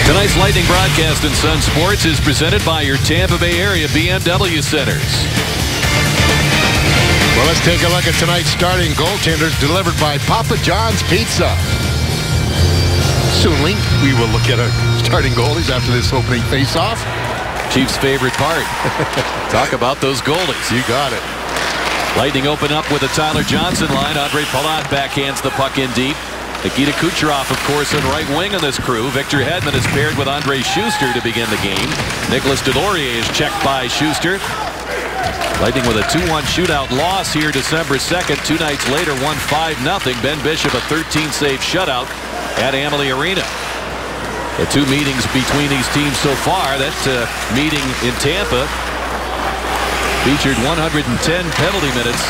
Tonight's Lightning broadcast in Sun Sports is presented by your Tampa Bay area BMW centers. Well, let's take a look at tonight's starting goaltenders delivered by Papa John's Pizza. Soon we will look at our starting goalies after this opening face-off. Chief's favorite part. Talk about those goalies. You got it. Lightning open up with a Tyler Johnson line. Andre Palat backhands the puck in deep. Nikita Kucherov, of course, in right wing on this crew. Victor Hedman is paired with Andre Schuster to begin the game. Nicolas Deslauriers is checked by Schuster. Lightning with a 2-1 shootout loss here December 2nd. 2 nights later, won 5-0. Ben Bishop a 13-save shutout at Amalie Arena. The 2 meetings between these teams so far. That meeting in Tampa featured 110 penalty minutes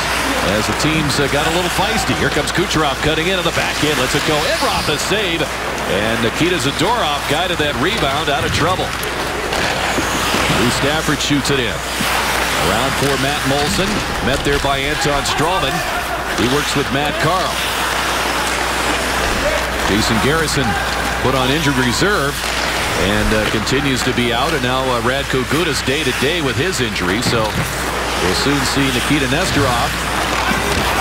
as the teams got a little feisty. Here comes Kucherov cutting in on the backhand. Lets it go. Enroth a save. And Nikita Zadorov guided that rebound out of trouble. Lou Stafford shoots it in. Around for Matt Moulson. Met there by Anton Strawman. He works with Matt Carl. Jason Garrison put on injured reserve and continues to be out. And now Radko Gudas day-to-day with his injury. So we'll soon see Nikita Nesterov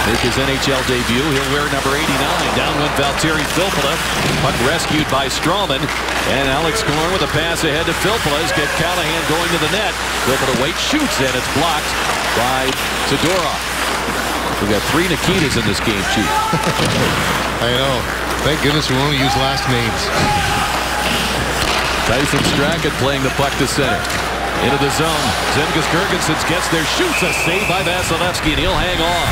make his NHL debut. He'll wear number 89. Down went Valtteri Filppula. Puck rescued by Strawman. And Alex Killorn with a pass ahead to Filppula. Get Callahan going to the net. Filppula waits, shoots, and it's blocked by Zadorov. We've got 3 Nikitas in this game, Chief. I know. Thank goodness we only use last names. Tyson Strachan playing the puck to center. Into the zone. Zemgus Girgensons gets there, shoots, a save by Vasilevsky, and he'll hang on.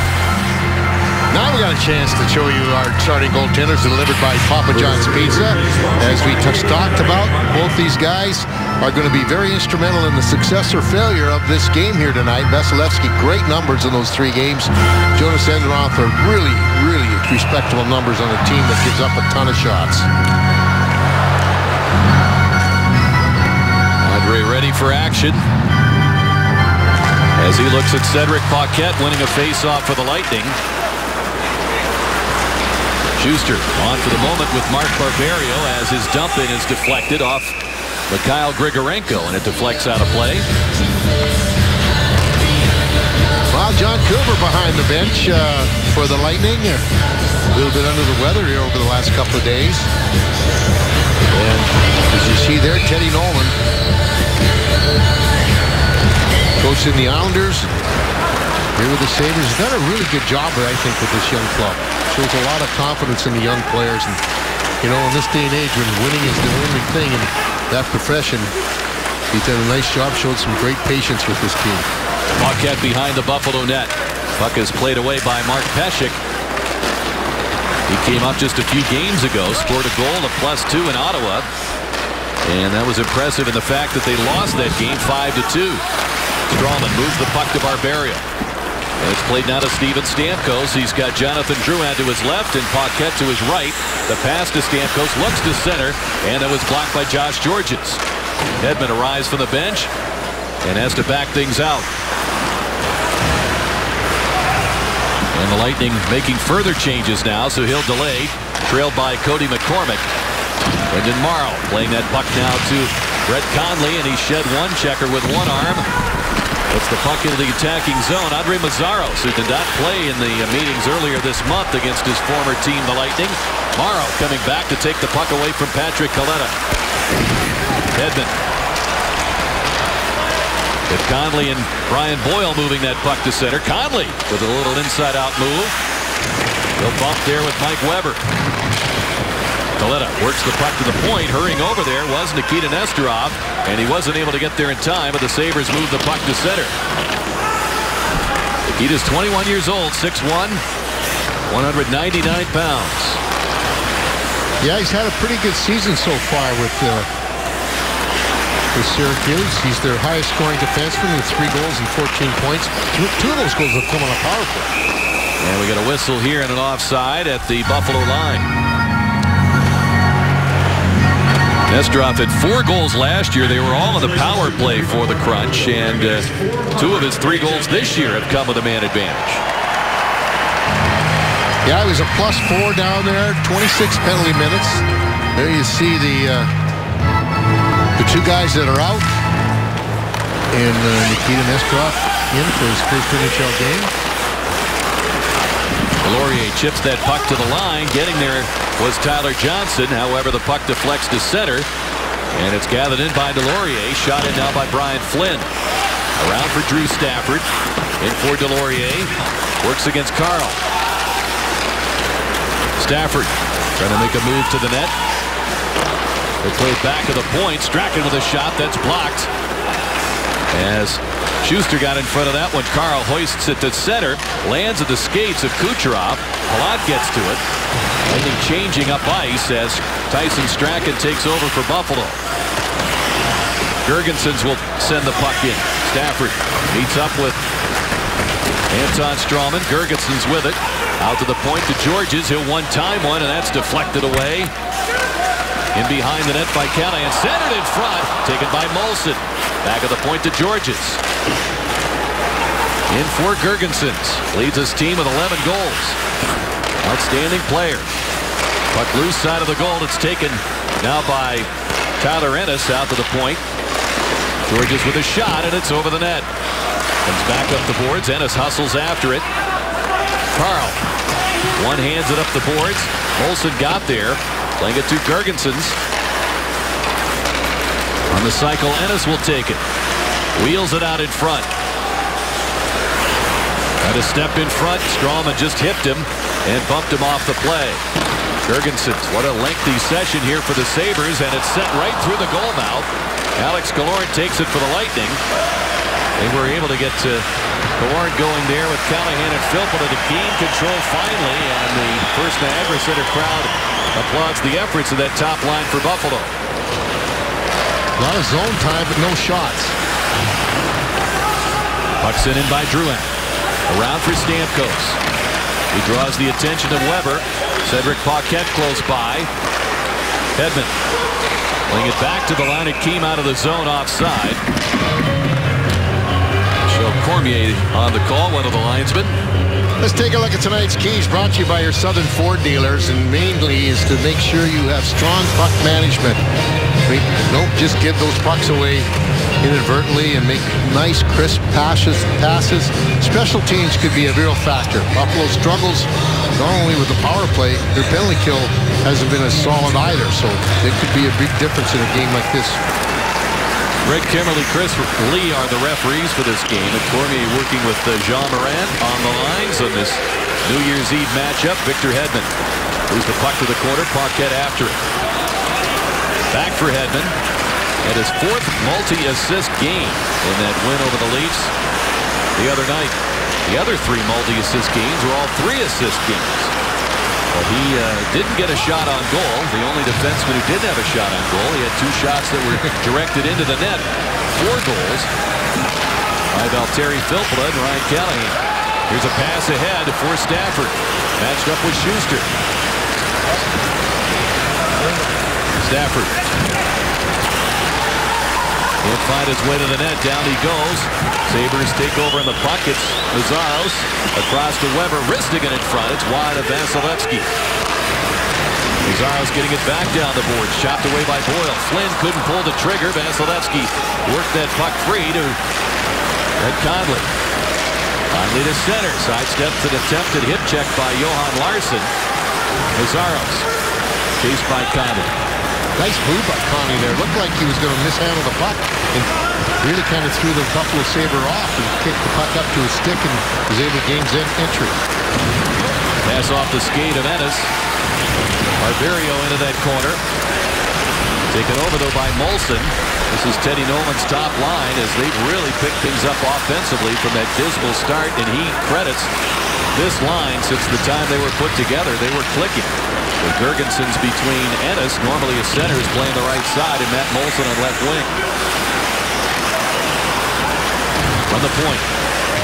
Now we got a chance to show you our starting goaltenders delivered by Papa John's Pizza. As we talked about, both these guys are going to be very instrumental in the success or failure of this game here tonight. Vasilevsky, great numbers in those 3 games. Jonas Enroth are really respectable numbers on a team that gives up a ton of shots. Andre ready for action as he looks at Cedric Paquette winning a face-off for the Lightning. Schuster on for the moment with Mark Barberio as his dump-in is deflected off Mikhail Grigorenko, and it deflects out of play. Well, John Cooper behind the bench for the Lightning. A little bit under the weather here over the last couple of days. And as you see there, Teddy Nolan, coaching the Islanders, here with the Sabres, has done a really good job, I think, with this young club. Shows a lot of confidence in the young players. And, you know, in this day and age when winning is the only thing in that profession, he's done a nice job, showed some great patience with this team. Paquette behind the Buffalo net. Puck is played away by Mark Pesek. He came up just a few games ago, scored a goal, a +2 in Ottawa. And that was impressive in the fact that they lost that game 5-2. Strawman moves the puck to Barberio. And it's played now to Steven Stamkos. He's got Jonathan Drouin to his left and Paquette to his right. The pass to Stamkos looks to center, and it was blocked by Josh Gorges. Hedman arrives from the bench and has to back things out. And the Lightning making further changes now, so he'll delay, trailed by Cody McCormick. Brendan Morrow playing that puck now to Brett Conley, and he shed one checker with one arm. Puts the puck into the attacking zone. Andre Mazzaros, who did not play in the meetings earlier this month against his former team, the Lightning. Morrow coming back to take the puck away from Patrick Kaleta. Hedman. With Conley and Brian Boyle moving that puck to center. Conley with a little inside-out move. He'll bump there with Mike Weber. Kaleta works the puck to the point. Hurrying over there was Nikita Nesterov, and he wasn't able to get there in time, but the Sabres moved the puck to center. Nikita's 21 years old, 6'1", 199 pounds. Yeah, he's had a pretty good season so far with Syracuse. He's their highest scoring defenseman with 3 goals and 14 points. Two of those goals have come on a power play. And we got a whistle here and an offside at the Buffalo line. Nesterov had 4 goals last year. They were all on the power play for the Crunch, and 2 of his 3 goals this year have come with a man advantage. Yeah, he was a +4 down there, 26 penalty minutes. There you see the The two guys that are out, and Nikita Nesterov in for his first NHL game. Laurier chips that puck to the line. Getting there was Tyler Johnson. However, the puck deflects to center, and it's gathered in by Delorier. Shot in now by Brian Flynn. Around for Drew Stafford. In for Delorier. Works against Carl. Stafford trying to make a move to the net. They play back of the point. Strachan with a shot that's blocked. As Schuster got in front of that one, Carl hoists it to center. Lands at the skates of Kucherov. Palat gets to it. Lightning changing up ice as Tyson Strachan takes over for Buffalo. Girgensons will send the puck in. Stafford meets up with Anton Strawman. Girgensons with it. Out to the point to Georges. He'll one-time one, and that's deflected away. In behind the net by Callahan. Centered in front. Taken by Molson. Back of the point to Georges. In for Girgensons. Leads his team with 11 goals. Outstanding player. Puck loose side of the goal. It's taken now by Tyler Ennis out to the point. Georges with a shot, and it's over the net. Comes back up the boards. Ennis hustles after it. Carl. One hands it up the boards. Molson got there. Playing it to Girgensons. On the cycle, Ennis will take it. Wheels it out in front. Had a step in front. Strawman just hipped him and bumped him off the play. Girgensons, what a lengthy session here for the Sabres, and it's set right through the goal mouth. Alex Killorn takes it for the Lightning. They were able to get to Killorn going there with Callahan and Filppula to gain control finally, and the First Niagara Center crowd applauds the efforts of that top line for Buffalo. A lot of zone time, but no shots. Puck sent in by Drouin. Around for Stamkos. He draws the attention of Weber. Cedric Paquette close by. Hedman playing it back to the line. It came out of the zone offside. Michel Cormier on the call, one of the linesmen. Let's take a look at tonight's keys, brought to you by your Southern Ford dealers, and mainly is to make sure you have strong puck management. Don't just give those pucks away inadvertently and make nice, crisp passes. Special teams could be a real factor. Buffalo struggles not only with the power play, their penalty kill hasn't been as solid either, so it could be a big difference in a game like this. Greg Kimmerly, Chris Lee are the referees for this game, and Cormier working with Jean Morin on the lines on this New Year's Eve matchup. Victor Hedman moves the puck to the corner. Paquette after it. Back for Hedman, and his fourth multi-assist game in that win over the Leafs the other night. The other three multi-assist games were all three-assist games. Well, he didn't get a shot on goal. The only defenseman who didn't have a shot on goal. He had two shots that were directed into the net. 4 goals by Valtteri Filppula and Ryan Callahan. Here's a pass ahead for Stafford. Matched up with Schuster. Stafford. He'll find his way to the net. Down he goes. Sabres take over in the puck. It's Mazaros across to Weber. Wristing it in front. It's wide of Vasilevsky. Mazaros getting it back down the board. Chopped away by Boyle. Flynn couldn't pull the trigger. Vasilevsky worked that puck free to Red Conley. Finally to center. Sidesteps an attempted hip check by Johan Larsson. Mazaros chased by Conley. Nice move by Conley there. Looked like he was going to mishandle the puck and really kind of threw the Buffalo Sabre off and kicked the puck up to his stick and was able to gain entry. Pass off the skate of Ennis. Barberio into that corner. Taken over though by Molson. This is Teddy Nolan's top line as they've really picked things up offensively from that dismal start, and he credits this line since the time they were put together. They were clicking. The Girgensons between Ennis, normally a center, is playing the right side, and Matt Molson on left wing. From the point.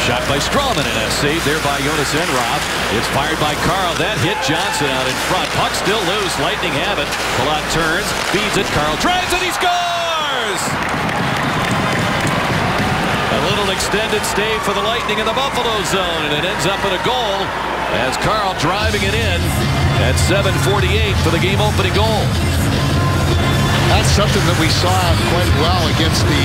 Shot by Strawman, and a save there by Jonas Enroth. It's fired by Carl. That hit Johnson out in front. Puck still loose. Lightning have it. Palat turns, feeds it. Carl drives, and he scores! A little extended stay for the Lightning in the Buffalo zone, and it ends up in a goal as Carl driving it in at 7:48 for the game-opening goal. That's something that we saw quite well against the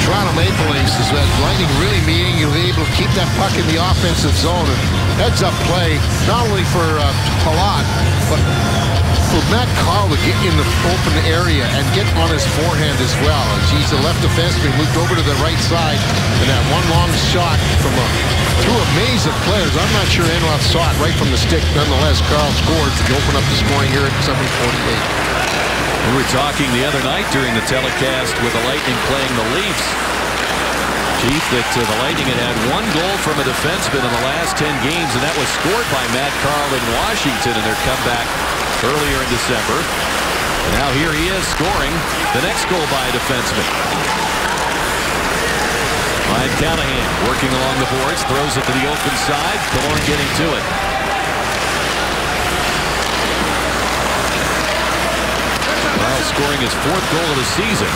Toronto Maple Leafs is that Lightning really meaning you'll be able to keep that puck in the offensive zone and heads-up play, not only for Palat, but for Matt Carl to get in the open area and get on his forehand as well. As he's a left defenseman, moved over to the right side, and that one long shot from through a maze of players. I'm not sure Enroth saw it right from the stick. Nonetheless, Carl scores to open up the scoring here at 7:48. We were talking the other night during the telecast with the Lightning playing the Leafs, Chief, that the Lightning had one goal from a defenseman in the last 10 games, and that was scored by Matt Carl in Washington in their comeback earlier in December. And now here he is scoring the next goal by a defenseman. Ryan Callahan working along the boards, throws it to the open side. Killorn getting to it. Carl scoring his 4th goal of the season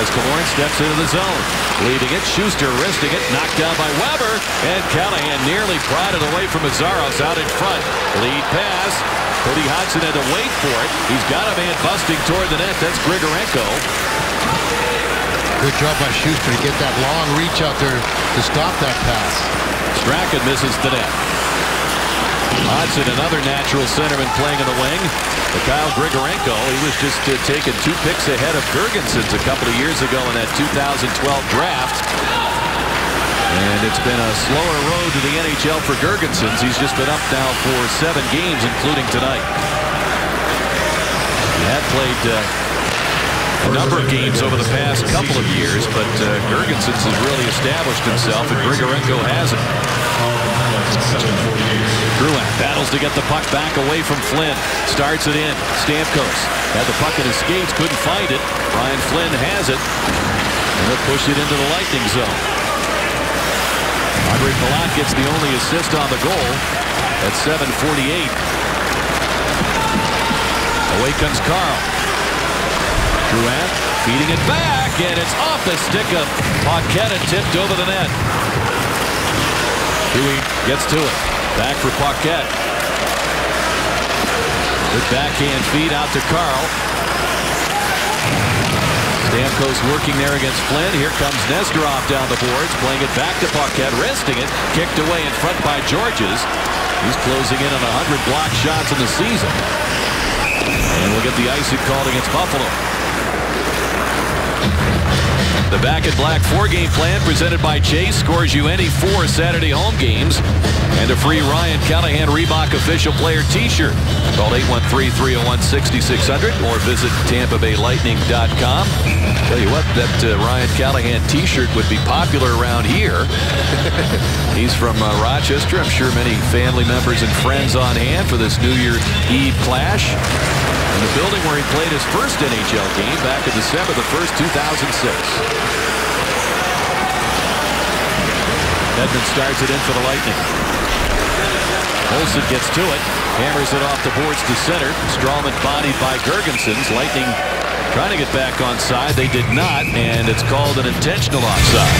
as Killorn steps into the zone. Leading it, Schuster wristing it, knocked down by Weber, and Callahan nearly prodded away from Azaros out in front. Lead pass. Cody Hodgson had to wait for it. He's got a man busting toward the net. That's Grigorenko. Good job by Schuster to get that long reach out there to stop that pass. Strachan misses the net. Hodgson, another natural centerman playing in the wing. Kyle Grigorenko, he was just taken 2 picks ahead of Girgensons a couple of years ago in that 2012 draft. And it's been a slower road to the NHL for Girgensons. He's just been up now for 7 games, including tonight. He had played a number of games over the past couple of years, but Girgensons has really established himself, and Grigorenko hasn't. Drouin battles to get the puck back away from Flynn. Starts it in. Stamkos had the puck in his skates, couldn't find it. Ryan Flynn has it. And they'll push it into the Lightning zone. Andre Palat gets the only assist on the goal at 7:48. Away comes Carl. Drouin feeding it back, and it's off the stick of Paquette and tipped over the net. Huey gets to it. Back for Paquette. Good backhand feed out to Carl. Stamkos working there against Flynn. Here comes Nesterov down the boards, playing it back to Paquette, wristing it, kicked away in front by Georges. He's closing in on 100 block shots in the season. And we'll get the icing called against Buffalo. The Back in Black 4-game plan presented by Chase scores you any 4 Saturday home games and a free Ryan Callahan Reebok official player t-shirt. Call 813-301-6600 or visit TampaBayLightning.com. Tell you what, that Ryan Callahan t-shirt would be popular around here. He's from Rochester. I'm sure many family members and friends on hand for this New Year's Eve clash. In the building where he played his first NHL game back in December the 1st, 2006. Edmund starts it in for the Lightning. Olsen gets to it, hammers it off the boards to center. Strawman bodied by Girgensons. Lightning trying to get back on side. They did not, and it's called an intentional offside.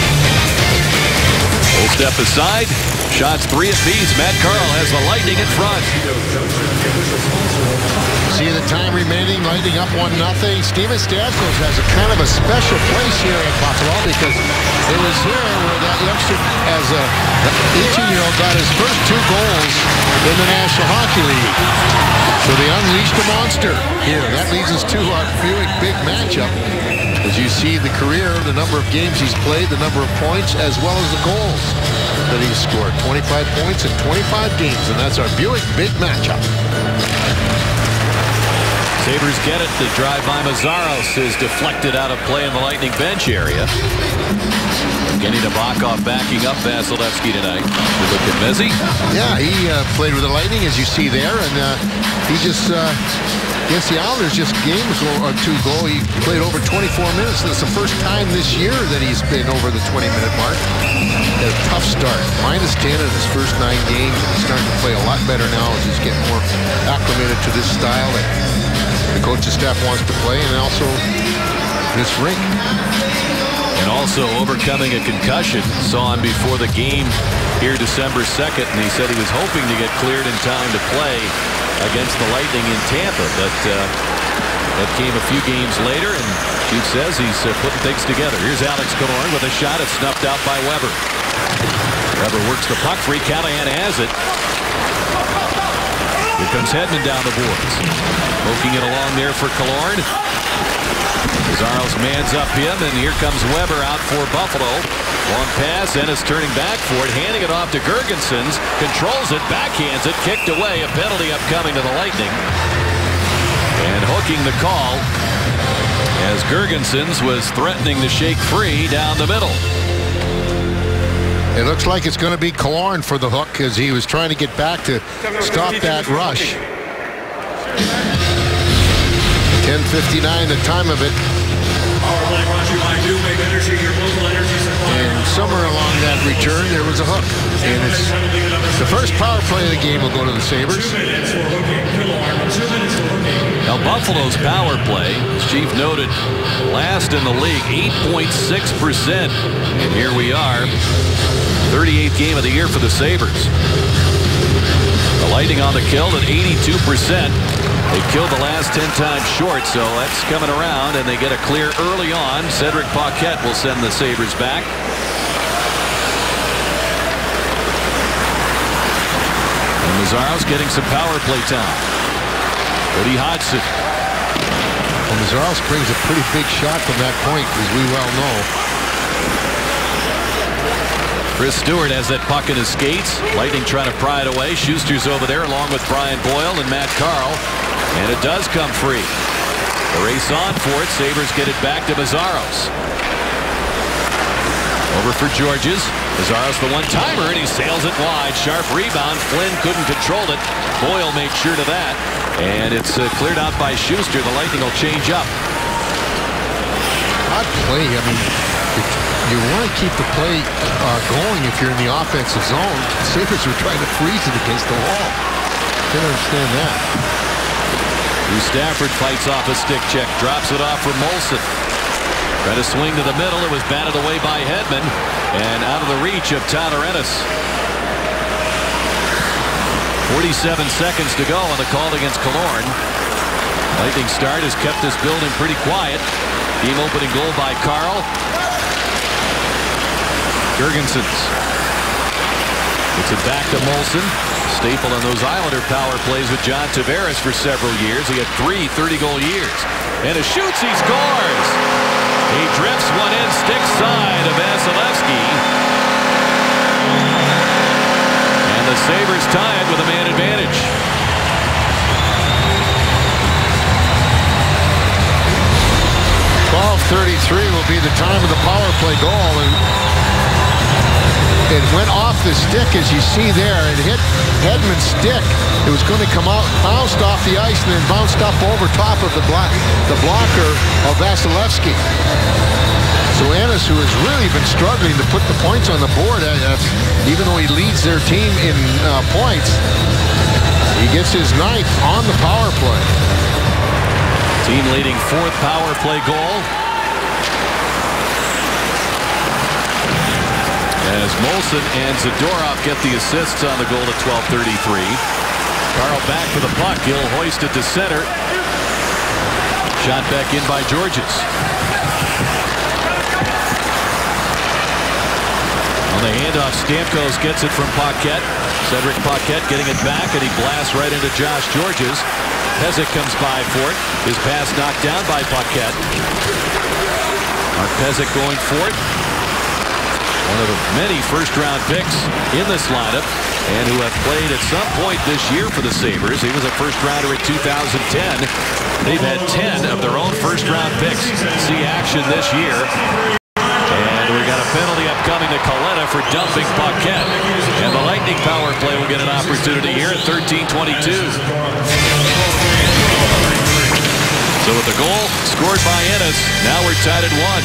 Full step aside. Shots 3 apiece. Matt Carl has the Lightning in front. See the time remaining, Lightning up 1-0. Steven Stamkos has a kind of a special place here in Buffalo because it was here where that youngster, as a 18-year-old, got his first 2 goals in the National Hockey League. So they unleashed a monster here. That leads us to our Buick big matchup. As you see the career, the number of games he's played, the number of points, as well as the goals that he's scored. 25 points in 25 games, and that's our Buick big matchup. Sabres get it. The drive by Mazaros is deflected out of play in the Lightning bench area. Evgeny Nabokov backing up Vasilevsky tonight. Good look at Mezzi. Yeah, he played with the Lightning, as you see there, and he just against the Islanders, just games or 2 ago, he played over 24 minutes. That's the first time this year that he's been over the 20-minute mark. Had a tough start, -10 in his first 9 games, and he's starting to play a lot better now as he's getting more acclimated to this style that the coaching staff wants to play, and also this rink. And also overcoming a concussion. Saw him before the game here December 2nd, and he said he was hoping to get cleared in time to play against the Lightning in Tampa. But That came a few games later, and Chief says he's putting things together. Here's Alex Killorn with a shot. It's snuffed out by Weber. Weber works the puck free. Callahan has it. Here comes Hedman down the boards. Poking it along there for Killorn. Pizarro's mans up him, and here comes Weber out for Buffalo. Long pass, Ennis turning back for it, handing it off to Girgensons. Controls it, backhands it, kicked away. A penalty upcoming to the Lightning. And hooking the call as Girgensons was threatening to shake free down the middle. It looks like it's going to be Killorn for the hook as he was trying to get back to stop that rush. 10:59, the time of it. And somewhere along that return, there was a hook. And it's the first power play of the game will go to the Sabres. Now Buffalo's power play, as Chief noted, last in the league, 8.6%. And here we are, 38th game of the year for the Sabres. The Lightning on the kill at 82%. They killed the last 10 times short, so that's coming around, and they get a clear early on. Cedric Paquette will send the Sabres back. And Mazzaro's getting some power play time. Cody Hodgson. Well, Mazzaros brings a pretty big shot from that point, as we well know. Chris Stewart has that puck in his skates. Lightning trying to pry it away. Schuster's over there along with Brian Boyle and Matt Carl. And it does come free. The race on for it. Sabres get it back to Mazzaros. Over for Georges. Mazzaros the one-timer, and he sails it wide. Sharp rebound. Flynn couldn't control it. Boyle made sure to that. And it's cleared out by Schuster. The Lightning will change up. Odd play. I mean, you want to keep the play going if you're in the offensive zone. Sabres were trying to freeze it against the wall. Didn't understand that. Stafford fights off a stick check, drops it off for Molson. Trying to swing to the middle. It was batted away by Hedman and out of the reach of Tyler Ennis. 47 seconds to go on the call against Killorn. Lightning start has kept this building pretty quiet. Team opening goal by Carl. Girgensons. Gets it back to Molson. Staple on those Islander power plays with John Tavares for several years. He had 3 30-goal years. And he shoots, he scores! He drifts one in, stick side of Vasilevsky. And the Sabres tie it with a man advantage. .12:33 will be the time of the power play goal. And it went off the stick, as you see there. It hit Hedman's stick. It was going to come out, bounced off the ice, and then bounced up over top of the blocker of Vasilevsky. So Ennis, who has really been struggling to put the points on the board, even though he leads their team in points, he gets his 9th on the power play. Team leading 4th power play goal. As Molson and Zadorov get the assists on the goal at 12:33. Carl back for the puck. He'll hoist it to center. Shot back in by Georges. On the handoff, Stamkos gets it from Paquette. Cedric Paquette getting it back, and he blasts right into Josh Georges. Pezic comes by for it. His pass knocked down by Paquette. Mark Pezic going for it. One of the many first-round picks in this lineup, and who have played at some point this year for the Sabres. He was a first-rounder in 2010. They've had 10 of their own first-round picks see action this year. And we got a penalty upcoming to Coletta for dumping Paquette. And the Lightning power play will get an opportunity here at 13:22. So with the goal scored by Ennis, now we're tied at 1.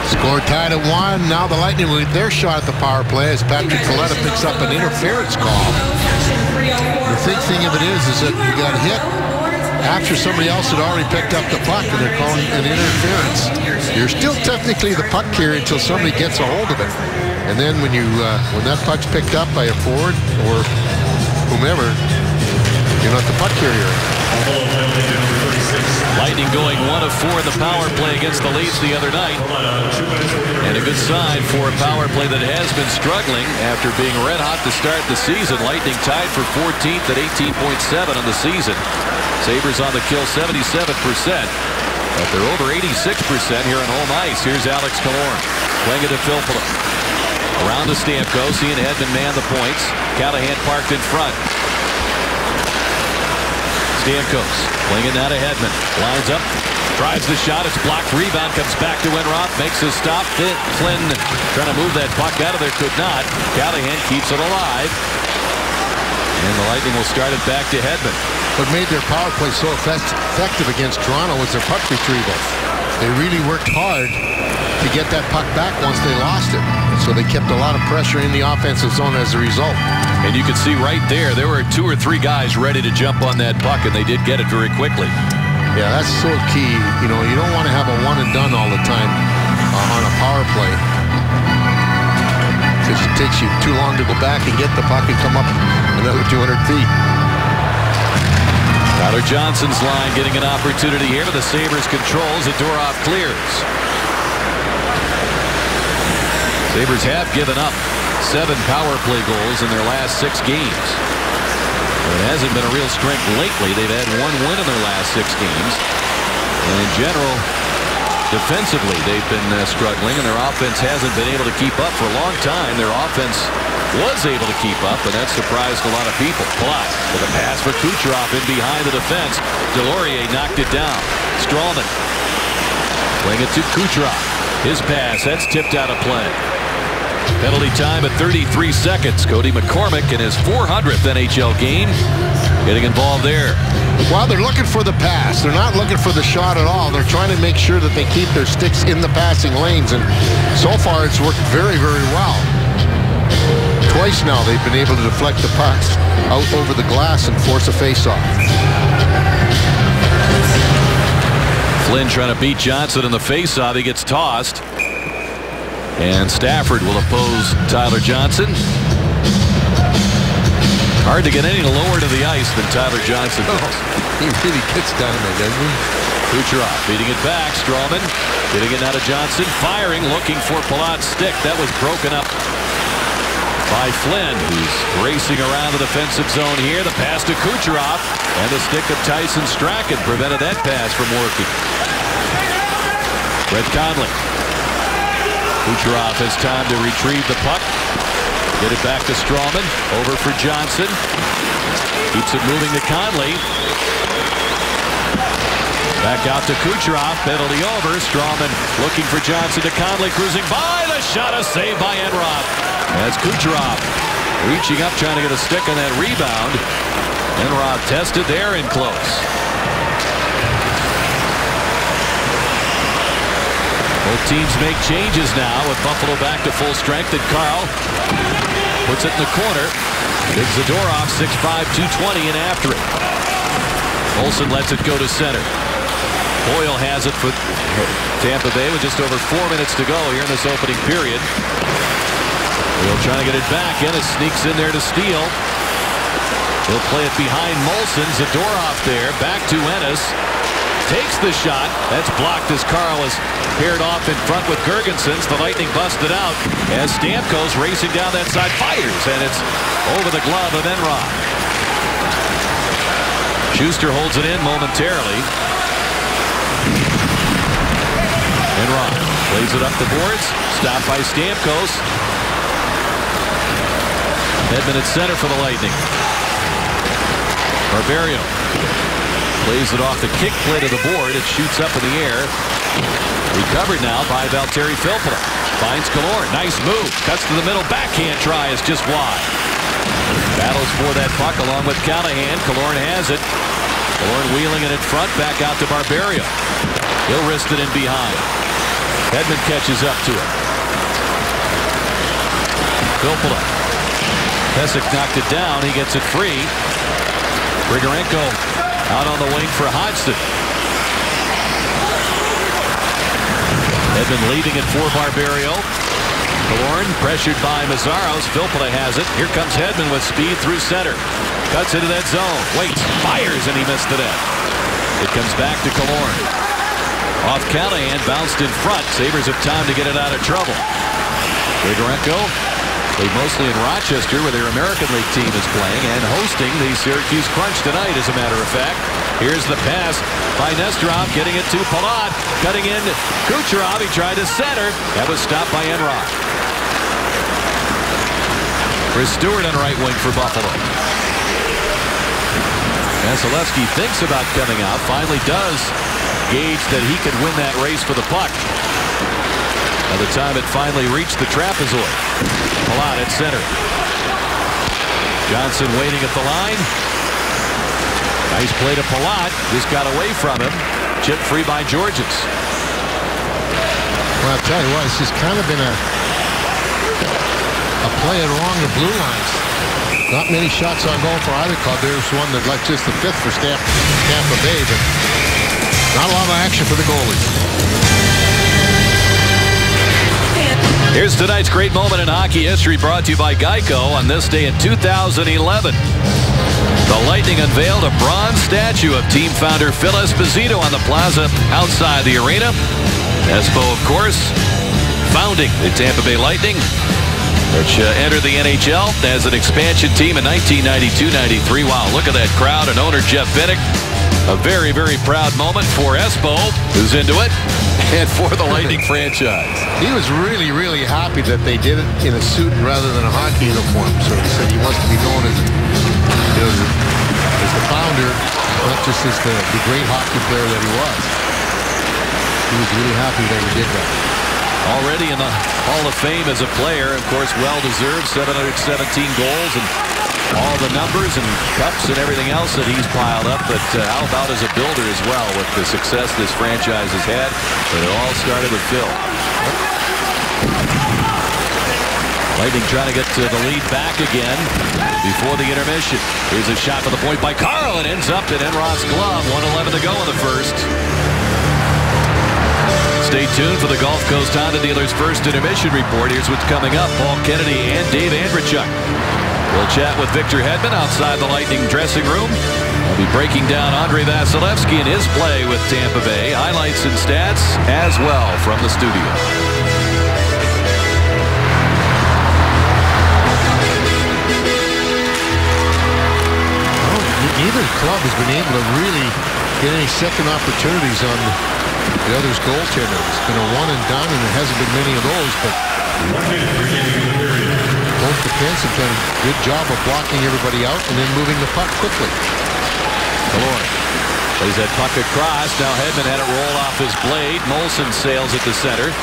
Score tied at 1. Now the Lightning will get their shot at the power play as Patrick Coletta picks up an interference call. The big thing of it is that you got hit after somebody else had already picked up the puck, and they're calling an interference. You're still technically the puck carrier until somebody gets a hold of it. And then when when that puck's picked up by a forward or whomever, you're not the puck carrier. Lightning going 1 of 4 in the power play against the Leafs the other night. And a good sign for a power play that has been struggling after being red hot to start the season. Lightning tied for 14th at 18.7 on the season. Sabres on the kill 77%. But they're over 86% here on home ice. Here's Alex Killorn. Playing it to Filppula. Around to Stamkos. He and Hedman man the points. Callahan parked in front. Stamkos playing it now to Hedman. Lines up. Drives the shot. It's blocked. Rebound comes back to Enroth. Makes a stop. Flynn trying to move that puck out of there. Could not. Callahan keeps it alive. And the Lightning will start it back to Hedman. What made their power play so effective against Toronto was their puck retrieval. They really worked hard to get that puck back once they lost it. So they kept a lot of pressure in the offensive zone as a result. And you can see right there were 2 or 3 guys ready to jump on that puck, and they did get it very quickly. Yeah, that's so key. You know, you don't want to have a one and done all the time on a power play. Because it takes you too long to go back and get the puck and come up another 200 feet. Tyler Johnson's line getting an opportunity here, but the Sabres controls. Zadorov clears. Sabres have given up 7 power play goals in their last 6 games. But it hasn't been a real strength lately. They've had 1 win in their last 6 games. And in general, defensively, they've been struggling, and their offense hasn't been able to keep up for a long time. Their offense was able to keep up, and that surprised a lot of people. Palat with a pass for Kucherov in behind the defense. Delorier knocked it down. Strawman playing it to Kucherov. His pass, that's tipped out of play. Penalty time at 33 seconds. Cody McCormick in his 400th NHL game getting involved there. Well, they're looking for the pass. They're not looking for the shot at all. They're trying to make sure that they keep their sticks in the passing lanes, and so far it's worked very, very well. Twice now they've been able to deflect the pucks out over the glass and force a face-off. Flynn trying to beat Johnson in the face-off. He gets tossed. And Stafford will oppose Tyler Johnson. Hard to get any lower to the ice than Tyler Johnson does. He really gets down there, doesn't he? Kucherov beating it back. Strawman getting it out of Johnson. Firing, looking for Palat's stick. That was broken up by Flynn, who's racing around the defensive zone here. The pass to Kucherov, and the stick of Tyson Strachan prevented that pass from working. Brett Conley. Kucherov has time to retrieve the puck. Get it back to Strawman. Over for Johnson. Keeps it moving to Conley. Back out to Kucherov. Penalty over. Strawman looking for Johnson to Conley. Cruising by. The shot is saved by Enroth. As Kucherov reaching up, trying to get a stick on that rebound. Enroth tested there in close. Both teams make changes now with Buffalo back to full strength, and Carl puts it in the corner. Big Zadorov, 6'5", 220, and after it. Olsen lets it go to center. Boyle has it for Tampa Bay with just over 4 minutes to go here in this opening period. Boyle trying to get it back. Ennis sneaks in there to steal. He'll play it behind Molson. Zadorov there. Back to Ennis. Takes the shot. That's blocked as Carl is paired off in front with Girgensons. The Lightning busted out as Stamkos racing down that side fires, and it's over the glove of Enroth. Schuster holds it in momentarily. Enroth plays it up the boards. Stopped by Stamkos. Hedman at center for the Lightning. Barberio plays it off the kick plate of the board. It shoots up in the air. Recovered now by Valtteri Filppula. Finds Killorn. Nice move. Cuts to the middle. Backhand try is just wide. Battles for that puck along with Callahan. Killorn has it. Killorn wheeling it in front. Back out to Barberio. He'll wrist it in behind. Hedman catches up to it. Filppula. Pysyk knocked it down. He gets it free. Grigorenko out on the wing for Hodgson. Hedman leaving it for Barberio. Killorn pressured by Mazzaros. Filppula has it. Here comes Hedman with speed through center. Cuts into that zone. Waits. Fires, and he missed the net. It comes back to Killorn. Off Callahan. Bounced in front. Sabres have time to get it out of trouble. Grigorenko played mostly in Rochester, where their American League team is playing and hosting the Syracuse Crunch tonight, as a matter of fact. Here's the pass by Nesterov, getting it to Palat. Cutting in Kucherov. He tried to center. That was stopped by Enrock. Chris Stewart on right wing for Buffalo. Vasilevsky thinks about coming out. Finally does gauge that he can win that race for the puck. By the time it finally reached the trapezoid. Palat at center. Johnson waiting at the line. Nice play to Palat. Just got away from him. Chip free by Georges. Well, I'll tell you what, it's just kind of been a play along the blue lines. Not many shots on goal for either club. There's one that like just the fifth for Tampa Bay, but not a lot of action for the goalies. Here's tonight's great moment in hockey history, brought to you by Geico. On this day in 2011, the Lightning unveiled a bronze statue of team founder Phil Esposito on the plaza outside the arena. Espo, of course, founding the Tampa Bay Lightning, which entered the NHL as an expansion team in 1992-93. Wow, look at that crowd, and owner Jeff Vinik. A very, very proud moment for Espo, who's into it, and for the Lightning franchise. He was really, really happy that they did it in a suit rather than a hockey uniform. So he said he wants to be known as, as the founder, not just as the great hockey player that he was. He was really happy that he did that. Already in the Hall of Fame as a player, of course, well-deserved, 717 goals and all the numbers and cups and everything else that he's piled up. But how about as a builder as well, with the success this franchise has had? But it all started with Phil. Lightning trying to get to the lead back again before the intermission. Here's a shot for the point by Carl. It ends up in Enrock's glove. 1:11 to go in the first. Stay tuned for the Gulf Coast Honda Dealers first intermission report. Here's what's coming up. Paul Kennedy and Dave Andreychuk. We'll chat with Victor Hedman outside the Lightning dressing room. We'll be breaking down Andrei Vasilevsky and his play with Tampa Bay. Highlights and stats as well from the studio. Well, neither club has been able to really get any second opportunities on the other's goaltender. It's been a one and done, and there hasn't been many of those, but both defense have done a good job of blocking everybody out and then moving the puck quickly. Killorn plays that puck across. Now Hedman had it roll off his blade. Molson sails at the center.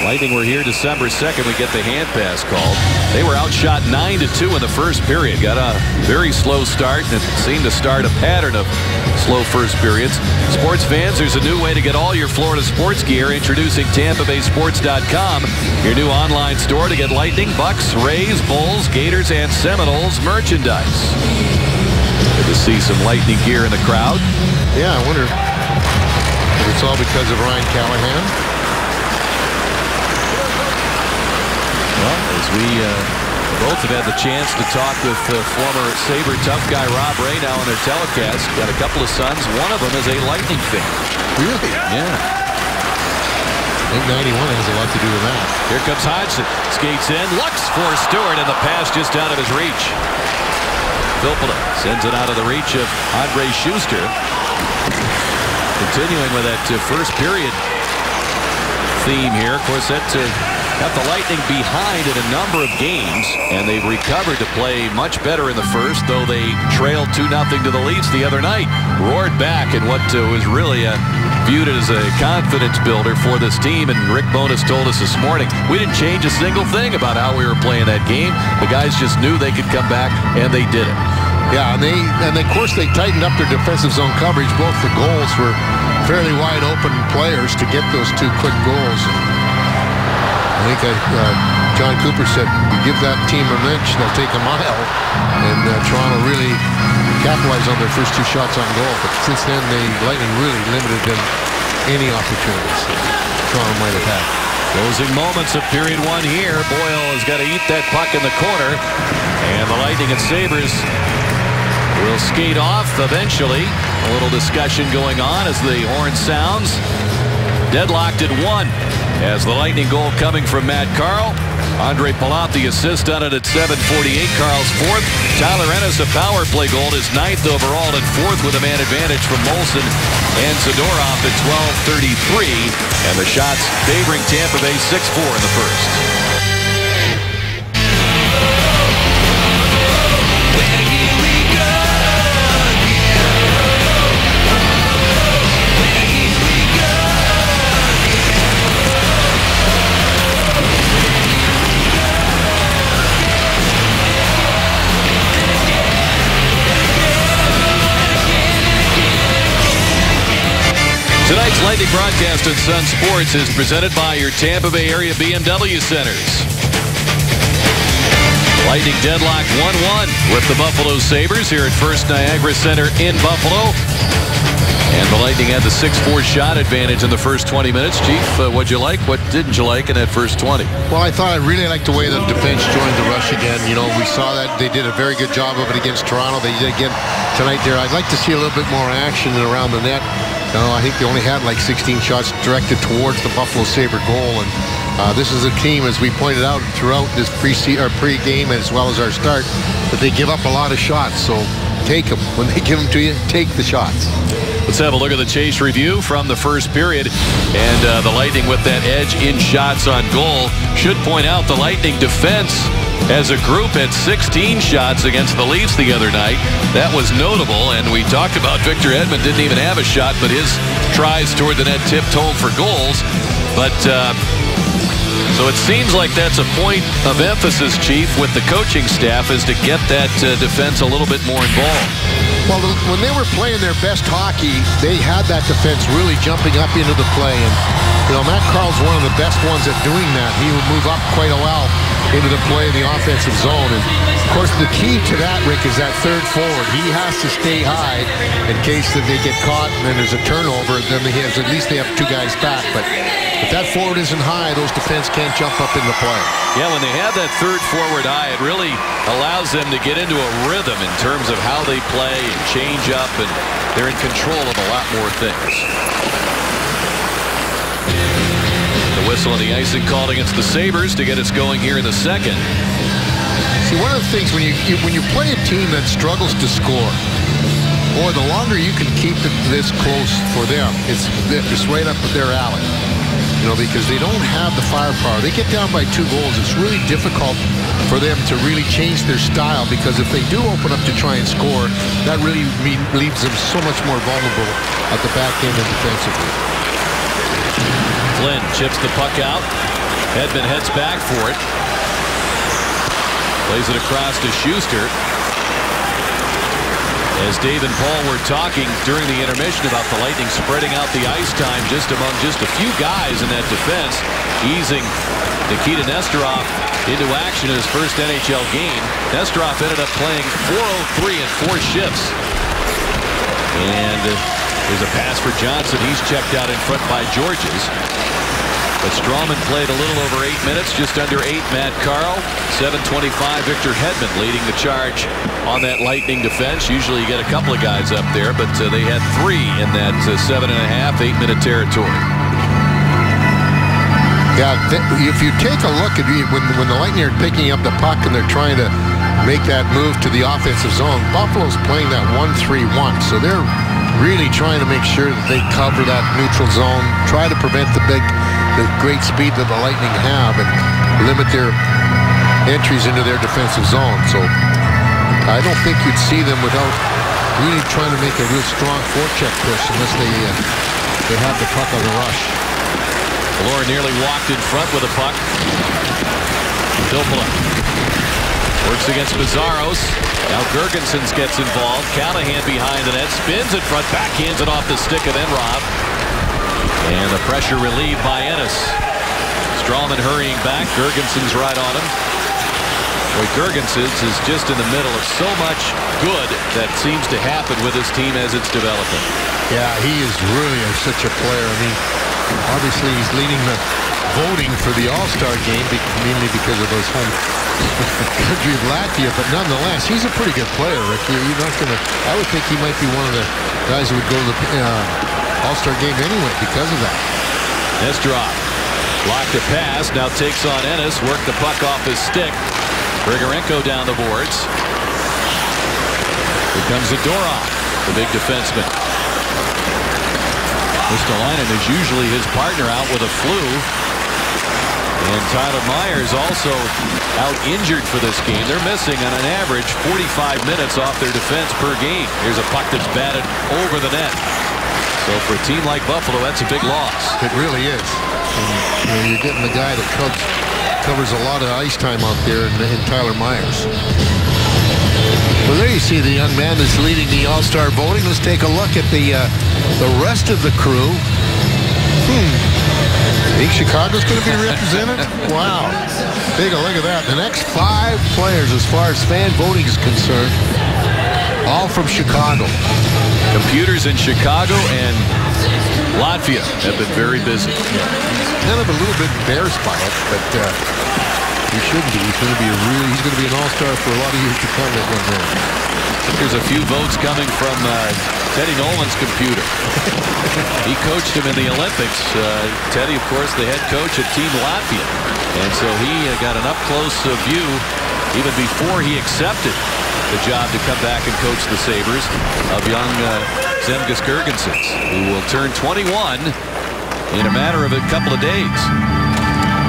Lightning were here December 2nd. We get the hand pass called. They were outshot 9-2 in the first period. Got a very slow start, and it seemed to start a pattern of slow first periods. Sports fans, there's a new way to get all your Florida sports gear. Introducing TampaBaySports.com, your new online store to get Lightning, Bucks, Rays, Bulls, Gators, and Seminoles merchandise. Good to see some Lightning gear in the crowd. Yeah, I wonder if it's all because of Ryan Callahan. Well, as we both have had the chance to talk with former Sabre tough guy Rob Ray now on their telecast. Got a couple of sons. One of them is a Lightning fan. Really? Yeah. I think 91 has a lot to do with that. Here comes Hodgson. Skates in. Looks for Stewart, and the pass just out of his reach. Filppula sends it out of the reach of Andrei Schuster. Continuing with that first period theme here. Of course, that got the Lightning behind in a number of games, and they've recovered to play much better in the first, though they trailed 2-0 to the Leafs the other night. Roared back in what was really viewed as a confidence builder for this team, and Rick Bowness told us this morning, we didn't change a single thing about how we were playing that game. The guys just knew they could come back, and they did it. Yeah, and of course they tightened up their defensive zone coverage. Both the goals were fairly wide open players to get those two quick goals. I think John Cooper said, you give that team an inch, they'll take a mile. And Toronto really capitalized on their first two shots on goal. But since then, the Lightning really limited them any opportunities that Toronto might have had. Closing moments of period one here. Boyle has got to eat that puck in the corner. And the Lightning and Sabres will skate off eventually. A little discussion going on as the horn sounds. Deadlocked at 1 as the Lightning goal coming from Matt Carle. Andre Palat the assist on it at 7:48. Carl's 4th. Tyler Ennis a power play goal, his 9th overall, and 4th with a man advantage from Molson and Zadorov at 12:33. And the shots favoring Tampa Bay 6-4 in the first. Tonight's Lightning broadcast on Sun Sports is presented by your Tampa Bay area BMW centers. Lightning deadlocked 1-1 with the Buffalo Sabres here at First Niagara Center in Buffalo. And the Lightning had the 6-4 shot advantage in the first 20 minutes. Chief, what'd you like? What didn't you like in that first 20? Well, I thought I really liked the way the defense joined the rush again. You know, we saw that they did a very good job of it against Toronto. They did again tonight there. I'd like to see a little bit more action around the net. I think they only had like 16 shots directed towards the Buffalo Sabre goal. And this is a team, as we pointed out throughout this pre-game as well as our start, that they give up a lot of shots. So take them. When they give them to you, take the shots. Let's have a look at the Chase review from the first period. And the Lightning with that edge in shots on goal. Should point out the Lightning defense as a group had 16 shots against the Leafs the other night. That was notable, and we talked about Victor Hedman didn't even have a shot, but his tries toward the net tipped home for goals. But so it seems like that's a point of emphasis, Chief, with the coaching staff, is to get that defense a little bit more involved. Well, when they were playing their best hockey, they had that defense really jumping up into the play. And, you know, Matt Carle's one of the best ones at doing that. He would move up quite a while into the play in the offensive zone. And, of course, the key to that, Rick, is that third forward. He has to stay high in case that they get caught and then there's a turnover. Then at least they have 2 guys back. But if that forward isn't high, those defense can't jump up in the play. Yeah, when they have that third forward eye, it really allows them to get into a rhythm in terms of how they play and change up, and they're in control of a lot more things. The whistle and the icing called against the Sabres to get us going here in the second. See, one of the things when you play a team that struggles to score, boy, the longer you can keep it this close for them, it's right up their alley. You know, because they don't have the firepower. They get down by 2 goals. It's really difficult for them to really change their style, because if they do open up to try and score, that really leaves them so much more vulnerable at the back end and defensively. Flynn chips the puck out. Hedman heads back for it. Plays it across to Schuster. As Dave and Paul were talking during the intermission about the Lightning spreading out the ice time just among just a few guys in that defense, easing Nikita Nesterov into action in his first NHL game. Nesterov ended up playing 4:03 and 4 shifts. And there's a pass for Johnson. He's checked out in front by Georges. But Strawman played a little over 8 minutes, just under 8 Matt Carle. 7:25 Victor Hedman leading the charge on that Lightning defense. Usually you get a couple of guys up there, but they had 3 in that 7.5, 8-minute territory. Yeah, if you take a look at when the Lightning are picking up the puck and they're trying to make that move to the offensive zone, Buffalo's playing that 1-3-1, so they're really trying to make sure that they cover that neutral zone, try to prevent the great speed that the Lightning have, and limit their entries into their defensive zone. So I don't think you'd see them without really trying to make a real strong forecheck push unless they have the puck on the rush. Valor nearly walked in front with a puck. Filppula works against Bizarros. Now Girgensons gets involved. Callahan behind the net, spins in front, backhands it off the stick of Enroth. And the pressure relieved by Ennis. Strawman hurrying back. Girgensons right on him. Boy, Girgensons is just in the middle of so much good that seems to happen with his team as it's developing. Yeah, he is really such a player. I mean, obviously he's leading the voting for the All-Star game, mainly because of his home country of Latvia, but nonetheless, he's a pretty good player, Rick. You're not going to. I would think he might be one of the guys who would go to the All-Star game anyway because of that. Nesterov blocked a pass, now takes on Ennis, worked the puck off his stick. Grigorenko down the boards. Here comes Zadorov, the big defenseman. Ristolainen is usually his partner out with a flu. And Tyler Myers also out injured for this game. They're missing on an average 45 minutes off their defense per game. Here's a puck that's batted over the net. So for a team like Buffalo, that's a big loss. It really is. And, you're getting the guy that covers a lot of ice time out there in Tyler Myers. Well, there you see the young man that's leading the All-Star voting. Let's take a look at the rest of the crew. Think Chicago's going to be represented? Wow. Take a look at that. The next 5 players, as far as fan voting is concerned, all from Chicago. Computers in Chicago and Latvia have been very busy. Kind of a little bit embarrassed by it, but he shouldn't be. He's going to be an all-star for a lot of years to come at one day. There's a few votes coming from Teddy Nolan's computer. He coached him in the Olympics. Teddy, of course, the head coach of Team Latvia. And so he got an up-close view even before he accepted the job to come back and coach the Sabres of young Zemgus Girgensons, who will turn 21 in a matter of a couple of days.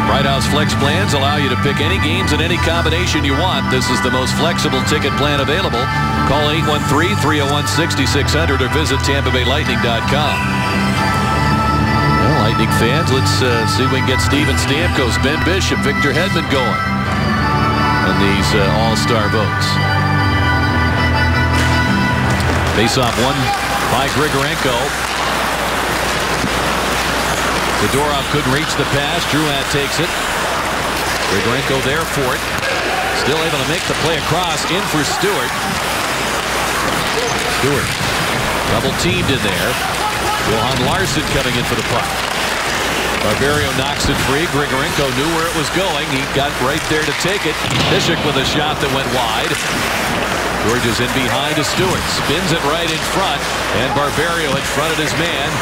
Bright House Flex plans allow you to pick any games and any combination you want. This is the most flexible ticket plan available. Call 813-301-6600 or visit TampaBayLightning.com. Well, Lightning fans, let's see if we can get Steven Stamkos, Ben Bishop, Victor Hedman going in these all-star votes. Face-off won by Grigorenko. Zadorov couldn't reach the pass. Drouin takes it. Grigorenko there for it. Still able to make the play across. In for Stewart. Stewart double teamed in there. Johan Larsson coming in for the puck. Barberio knocks it free. Grigorenko knew where it was going. He got right there to take it. Bishop with a shot that went wide. George is in behind to Stewart. Spins it right in front. And Barberio had fronted his man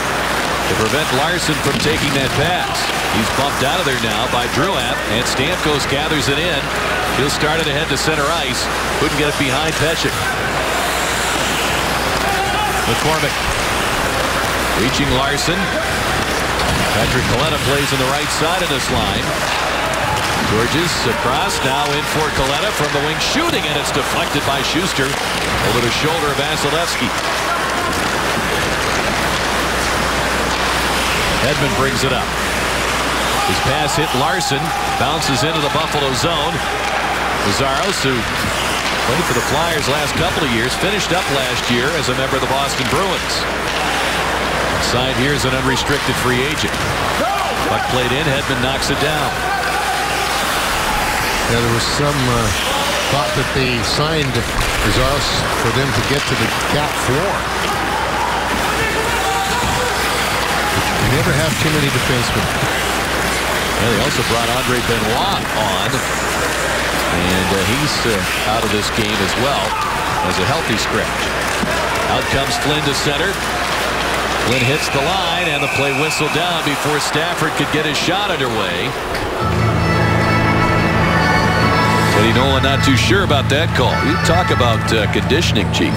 to prevent Larsson from taking that pass. He's bumped out of there now by Drouin, and Stamkos gathers it in. He'll start it ahead to center ice. Couldn't get it behind Pesek. McCormick reaching Larsson. Patrick Kaleta plays on the right side of this line. Georges across, now in for Kaleta from the wing, shooting, and it's deflected by Schuster over the shoulder of Vasilevsky. Hedman brings it up. His pass hit Larsson, bounces into the Buffalo zone. Lazzaros, who played for the Flyers last couple of years, finished up last year as a member of the Boston Bruins. Signed here as an unrestricted free agent. Puck played in, Hedman knocks it down. Yeah, there was some thought that they signed Lazzaros for them to get to the cap floor. You never have too many defensemen. Yeah, they also brought Andre Benoit on. And he's out of this game as well as a healthy scratch. Out comes Flynn to center. Flynn hits the line, and the play whistled down before Stafford could get his shot underway. Teddy Nolan not too sure about that call. You talk about conditioning, Chief.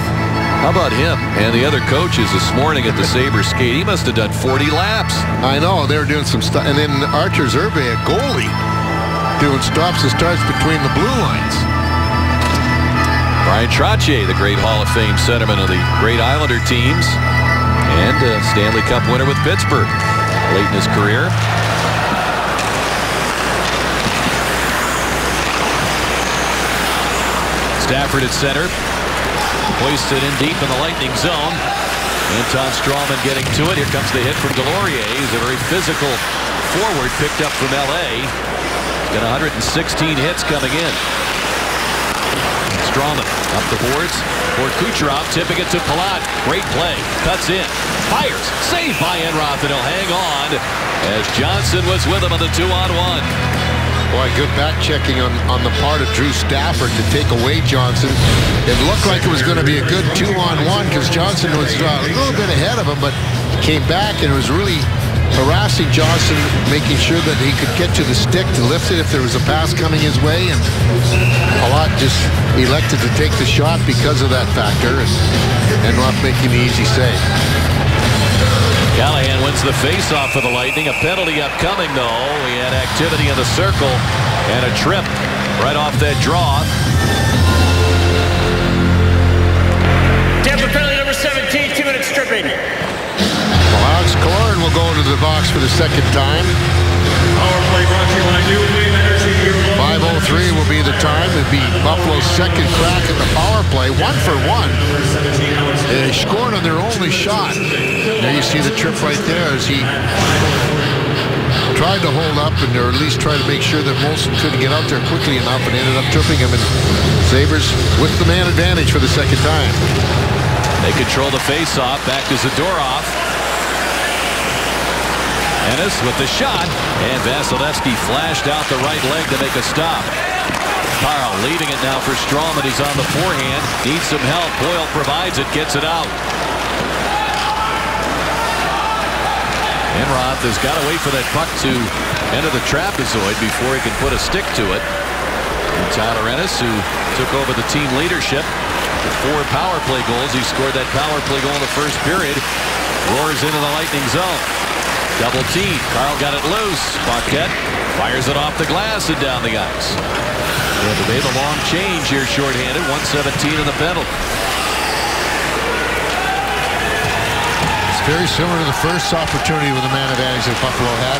How about him and the other coaches this morning at the Sabres skate? He must have done 40 laps. I know, they were doing some stuff. And then Archer Zerbe, a goalie, doing stops and starts between the blue lines. Brian Trottier, the great Hall of Fame centerman of the great Islander teams, and Stanley Cup winner with Pittsburgh late in his career. Stafford at center. Hoists it in deep in the Lightning zone. Anton Strawman getting to it. Here comes the hit from Delorier. He's a very physical forward picked up from L.A. He's got 116 hits coming in. Strawman up the boards for Kucherov, tipping it to Palat. Great play. Cuts in. Fires. Saved by Enroth, and he'll hang on as Johnson was with him on the 2-on-1. Boy, good back checking on the part of Drew Stafford to take away Johnson. It looked like it was going to be a good 2-on-1 because Johnson was a little bit ahead of him, but came back and was really harassing Johnson, making sure that he could get to the stick to lift it if there was a pass coming his way. And Palat just elected to take the shot because of that factor and not making the easy save. Callahan wins the faceoff for the Lightning. A penalty upcoming, though. We had activity in the circle and a trip right off that draw. Tampa penalty number 17, 2-minute stripping. Alex Killorn will go into the box for the second time. Power play brought to you by New Wave Energy. 5:03 will be the time. It'll be Buffalo's second crack at the power play, 1-for-1. They scored on their only shot. There you see the trip right there as he tried to hold up or at least try to make sure that Molson couldn't get out there quickly enough and ended up tripping him. And Sabres with the man advantage for the second time. They control the faceoff. Back to Zadorov. Ennis with the shot, and Vasilevsky flashed out the right leg to make a stop. Carl leaving it now for Strawman. He's on the forehand. Needs some help. Boyle provides it, gets it out. Enroth has got to wait for that puck to enter the trapezoid before he can put a stick to it. And Tyler Ennis, who took over the team leadership with 4 power play goals. He scored that power play goal in the first period. Roars into the Lightning zone. Double team. Carl got it loose. Paquette fires it off the glass and down the ice. They made a long change here shorthanded. 1:17 in the penalty. It's very similar to the first opportunity with the man advantage that Buffalo had.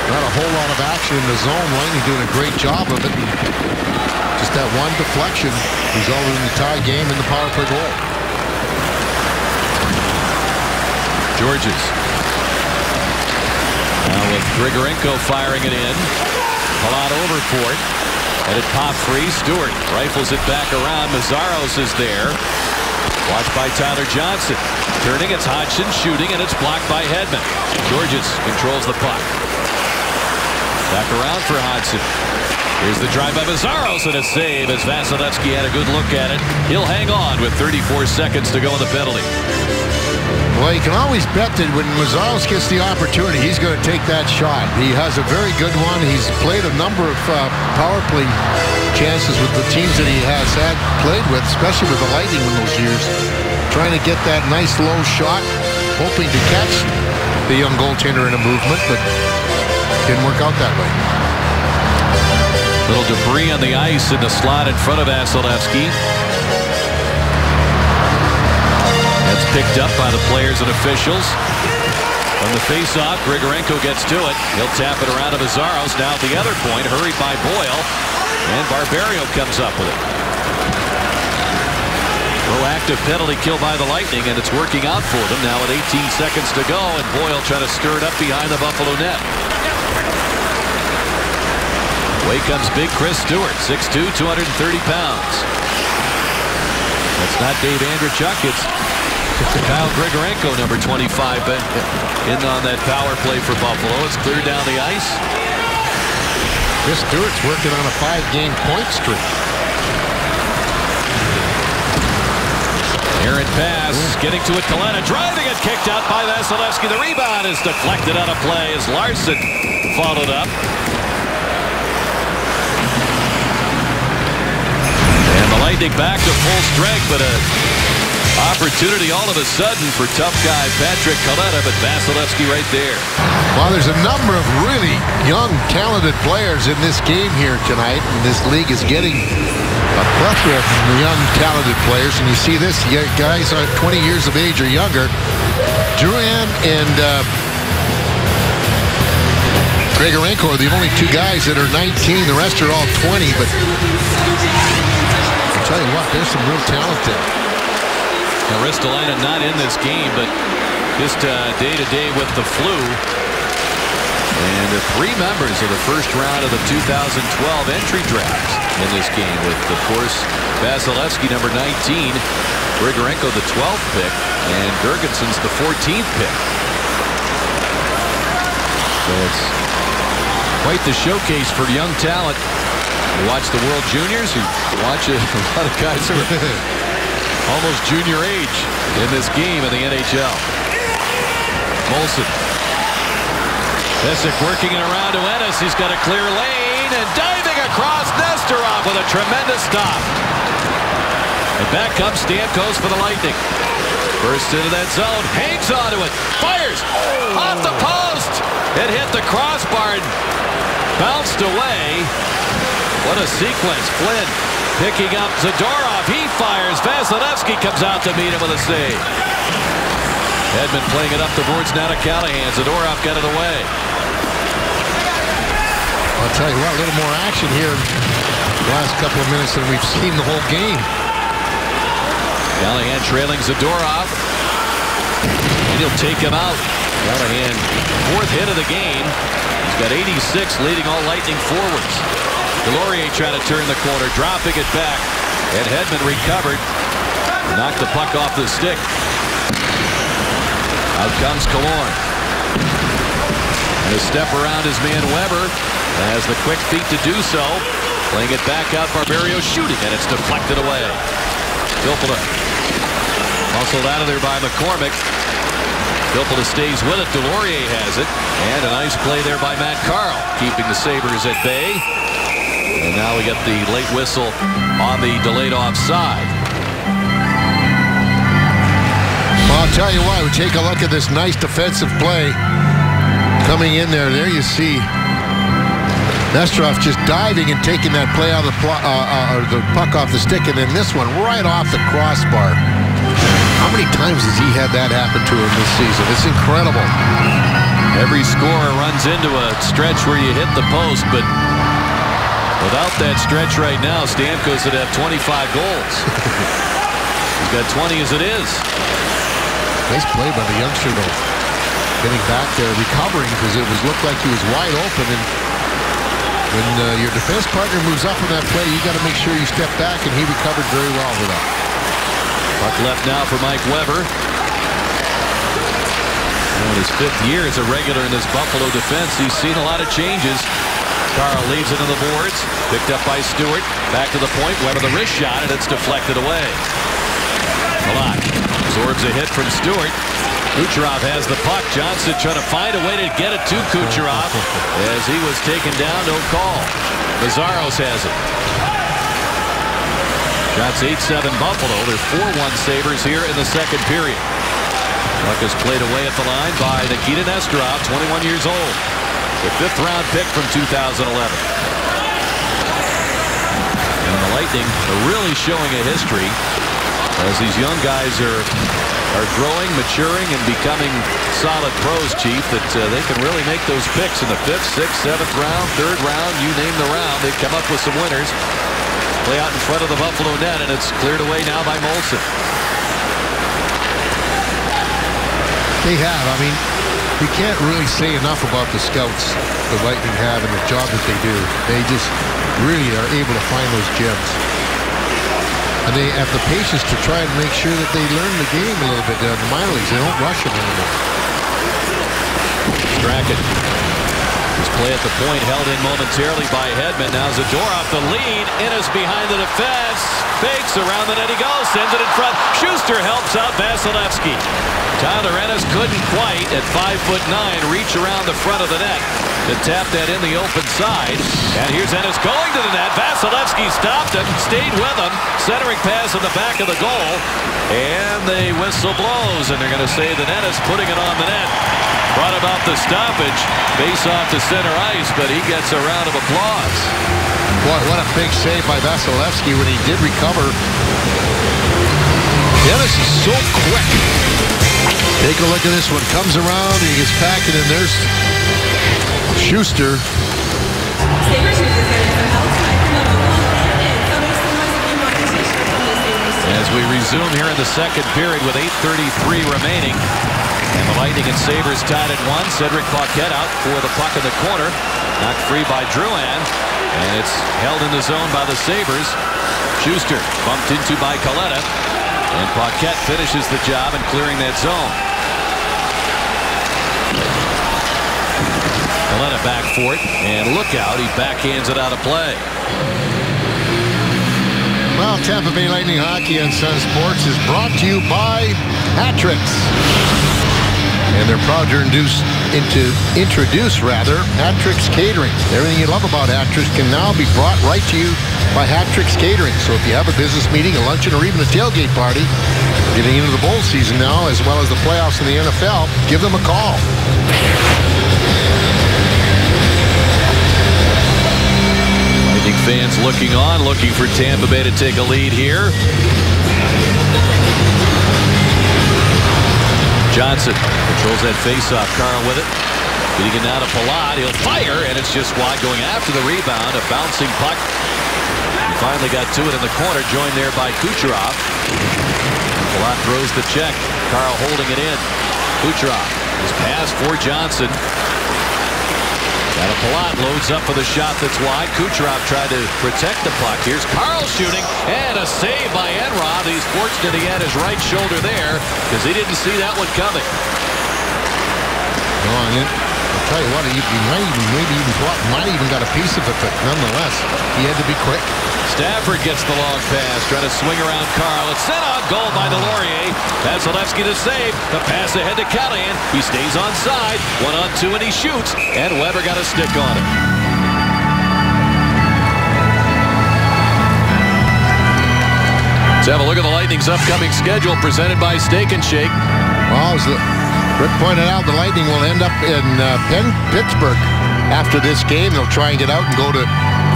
Not a whole lot of action in the zone. Lightning doing a great job of it. And just that one deflection resulted in the tie game in the power play goal. Georges. Now with Grigorenko firing it in. Palat over for it. And it popped free. Stewart rifles it back around. Mazzaros is there. Watched by Tyler Johnson. Turning, it's Hodgson shooting, and it's blocked by Hedman. Georges controls the puck. Back around for Hodgson. Here's the drive by Mazzaros, and a save as Vasilevsky had a good look at it. He'll hang on with 34 seconds to go in the penalty. Well, you can always bet that when Mazzaros gets the opportunity, he's going to take that shot. He has a very good one. He's played a number of power play chances with the teams that he has played with, especially with the Lightning in those years. Trying to get that nice low shot, hoping to catch the young goaltender in a movement, but didn't work out that way. Little debris on the ice in the slot in front of Vasilevsky. That's picked up by the players and officials. From the face-off, Grigorenko gets to it. He'll tap it around to Mazzaros. Now at the other point, hurried by Boyle. And Barberio comes up with it. Proactive penalty kill by the Lightning, and it's working out for them. Now with 18 seconds to go, and Boyle trying to stir it up behind the Buffalo net. Away comes big Chris Stewart, 6'2", 230 pounds. That's not Dave Andreychuk. It's Kyle Grigorenko, number 25, in on that power play for Buffalo. It's cleared down the ice. Chris Stewart's working on a 5-game point streak. Aaron pass, getting to it, Kalena driving it, kicked out by Vasilevsky. The rebound is deflected out of play as Larson followed up. And the Lightning back to full strength, but a opportunity all of a sudden for tough guy Patrick Kalena, but Vasilevsky right there. Well, there's a number of really young, talented players in this game here tonight, and this league is getting a plethora of young, talented players. And you see this, guys are 20 years of age or younger. Drouin and Grigorenko are the only 2 guys that are 19. The rest are all 20, but I'll tell you what, there's some real talent there. Now, Ristolainen not in this game, but just day-to-day with the flu. And the 3 members of the first round of the 2012 entry drafts in this game, with, of course, Vasilevsky, number 19, Grigorenko, the 12th pick, and Girgensons, the 14th pick. So it's quite the showcase for young talent. You watch the World Juniors, you watch a lot of guys who are almost junior age in this game in the NHL. Molson. Pysyk working it around to Ennis. He's got a clear lane and diving across Nesterov with a tremendous stop. And back comes Stamkos for the Lightning. Bursts into that zone, hangs onto it, fires off the post. It hit the crossbar and bounced away. What a sequence. Flynn picking up Zadorov. He fires. Vasilevsky comes out to meet him with a save. Hedman playing it up the boards now to Callahan. Zadorov got it away. I'll tell you what, a little more action here in the last couple of minutes than we've seen the whole game. Callahan trailing Zadorov. And he'll take him out. Callahan, 4th hit of the game. He's got 86, leading all Lightning forwards. Delorier trying to turn the corner, dropping it back. And Hedman recovered. Knocked the puck off the stick. Out comes Killorn. And a step around his man Weber. Has the quick feet to do so. Playing it back out, Barberio shooting, and it's deflected away. Filppula muscled out of there by McCormick. Filppula stays with it. Delorier has it. And a nice play there by Matt Carl, keeping the Sabres at bay. And now we get the late whistle on the delayed offside. Well, I'll tell you what, we take a look at this nice defensive play. Coming in there, you see Nesterov just diving and taking that play out of the puck off the stick, and then this one right off the crossbar. How many times has he had that happen to him this season? It's incredible. Every scorer runs into a stretch where you hit the post, but without that stretch right now, Stamkos would have 25 goals. He's got 20 as it is. Nice play by the youngster, though. Getting back there, recovering, because it looked like he was wide open. And when your defense partner moves up in that play, you got to make sure you step back, and he recovered very well with that. Puck left now for Mike Weber. In his 5th year as a regular in this Buffalo defense, he's seen a lot of changes. Carl leaves it on the boards. Picked up by Stewart. Back to the point. Weber the wrist shot, and it's deflected away. Malak absorbs a hit from Stewart. Kucherov has the puck. Johnson trying to find a way to get it to Kucherov as he was taken down. No call. Mazaros has it. Shots 8-7 Buffalo. They're 4-1 Sabres here in the 2nd period. Puck is played away at the line by Nikita Nesterov, 21 years old. The 5th round pick from 2011. And the Lightning are really showing a history as these young guys are growing, maturing, and becoming solid pros, Chief, that they can really make those picks in the 5th, 6th, 7th round, 3rd round, you name the round. They've come up with some winners. Play out in front of the Buffalo net, and it's cleared away now by Molson. They have. I mean, we can't really say enough about the scouts the Lightning have and the job that they do. They just really are able to find those gems. And they have the patience to try and make sure that they learn the game a little bit down in the minor leagues. They don't rush them anymore. Strachan. His play at the point held in momentarily by Hedman. Now Zadorov the lead. Ennis behind the defense. Fakes around the net. He goes. Sends it in front. Schuster helps out Vasilevsky. Tyler Ennis couldn't quite, at 5'9", reach around the front of the net to tap that in the open side. And here's Ennis going to the net. Vasilevsky stopped him, stayed with him. Centering pass in the back of the goal. And the whistle blows, and they're going to say that Ennis putting it on the net brought about the stoppage. Face off to center ice, but he gets a round of applause. Boy, what a big save by Vasilevsky when he did recover. Ennis is so quick. Take a look at this one. Comes around, he gets back, and then there's Schuster. As we resume here in the 2nd period with 8:33 remaining. And the Lightning and Sabres tied at 1. Cedric Paquette out for the puck in the corner. Knocked free by Drouin. And it's held in the zone by the Sabres. Schuster bumped into by Kaleta. And Paquette finishes the job in clearing that zone. Kaleta back for it. And look out, he backhands it out of play. Well, Tampa Bay Lightning Hockey on Sun Sports is brought to you by Hat-Tricks. And they're proud to introduce Hat-Tricks Catering. Everything you love about Hat-Tricks can now be brought right to you by Hat-Tricks Catering. So if you have a business meeting, a luncheon, or even a tailgate party, getting into the bowl season now, as well as the playoffs in the NFL, give them a call. Fans looking on, looking for Tampa Bay to take a lead here. Johnson controls that faceoff. Carl with it. Getting it now to Palat. He'll fire, and it's just wide going after the rebound. A bouncing puck. He finally got to it in the corner, joined there by Kucherov. Palat throws the check. Carl holding it in. Kucherov is passed for Johnson. Palat loads up for the shot that's wide. Kucherov tried to protect the puck. Here's Carl shooting, and a save by Enroth. He's fortunate he had his right shoulder there because he didn't see that one coming. No, I'll tell you what, he might even got a piece of it, but nonetheless, he had to be quick. Stafford gets the long pass, trying to swing around Carl. It's sent on goal by Delorier. Vasilevsky to save. The pass ahead to Callahan. He stays on side. 1-on-2 and he shoots. And Weber got a stick on it. Let's have a look at the Lightning's upcoming schedule presented by Steak and Shake. Well, as Rick pointed out, the Lightning will end up in Pittsburgh after this game. They'll try and get out and go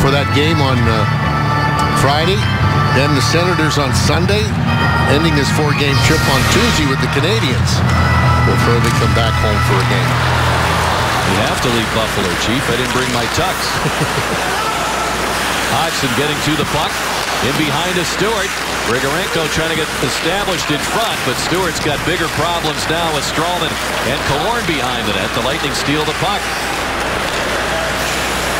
for that game on Friday. Then the Senators on Sunday, ending this 4-game trip on Tuesday with the Canadiens before they come back home for a game. You have to leave Buffalo, Chief. I didn't bring my tux. Hodgson getting to the puck. In behind is Stewart. Grigorenko trying to get established in front, but Stewart's got bigger problems now with Stralman and Killorn behind the net. The Lightning steal the puck.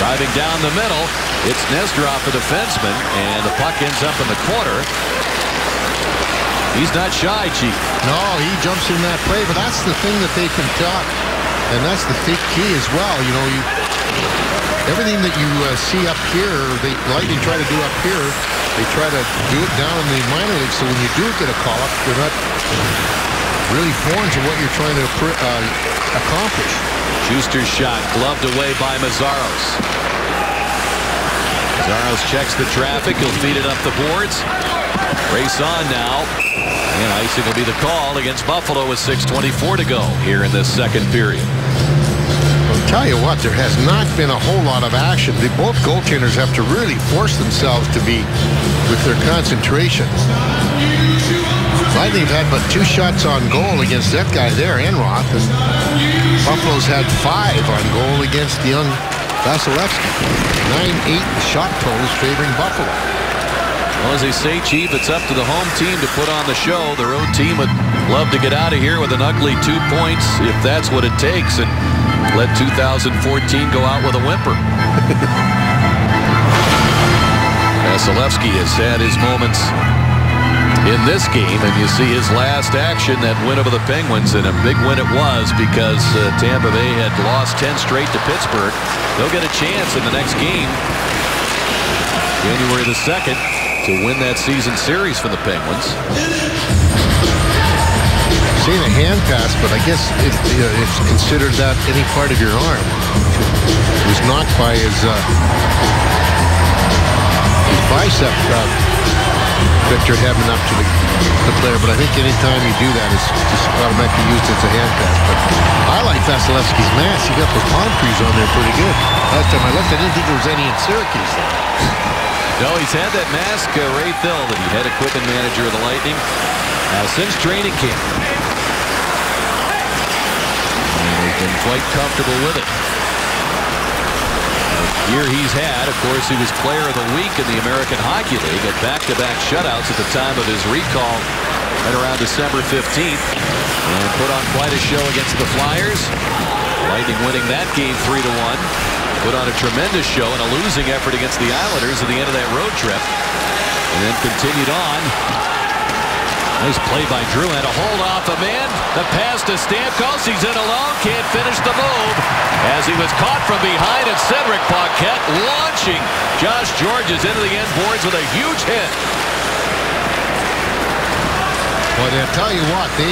Driving down the middle, it's Nesterov, the defenseman, and the puck ends up in the corner. He's not shy, Chief. No, he jumps in that play, but that's the thing that they can talk, and that's the key as well. You know, everything that you see up here, the Lightning try to do up here, they try to do it down in the minor league, so when you do get a call-up, they're not really foreign to what you're trying to accomplish. Schuster's shot gloved away by Mazzaros. Mazzaros checks the traffic. He'll feed it up the boards. Race on now. And icing will be the call against Buffalo with 6:24 to go here in this second period. I'll tell you what, there has not been a whole lot of action. Both goaltenders have to really force themselves to be with their concentration. Lightning have had but 2 shots on goal against that guy there, Enroth, and Buffalo's had 5 on goal against the young Vasilevsky. 9-8 shot totals favoring Buffalo. Well, as they say, Chief, it's up to the home team to put on the show. The road team would love to get out of here with an ugly 2 points if that's what it takes, and let 2014 go out with a whimper. Vasilevsky has had his moments in this game, and you see his last action, that win over the Penguins, and a big win it was because Tampa Bay had lost 10 straight to Pittsburgh. They'll get a chance in the next game, January the 2nd, to win that season series for the Penguins. Seen a hand pass, but I guess it's considered that any part of your arm. It was knocked by his bicep. Victor Hedman up to the player, but I think anytime you do that, it's just automatically used as a hand pass. But I like Vasilevsky's mask. He got those palm trees on there pretty good. Last time I looked, I didn't think there was any in Syracuse there. No, he's had that mask, Ray Thill, the head equipment manager of the Lightning, since training camp. And he's been quite comfortable with it. Year he's had, of course, he was player of the week in the American Hockey League at back-to-back shutouts at the time of his recall right around December 15th and put on quite a show against the Flyers. Lightning winning that game 3-1. Put on a tremendous show in a losing effort against the Islanders at the end of that road trip. And then continued on. Nice play by Drew, and a hold off a man. The pass to Stamkos. He's in alone, can't finish the move. As he was caught from behind, and Cedric Paquette launching Josh Gorges into the end boards with a huge hit. Well, I'll tell you what, the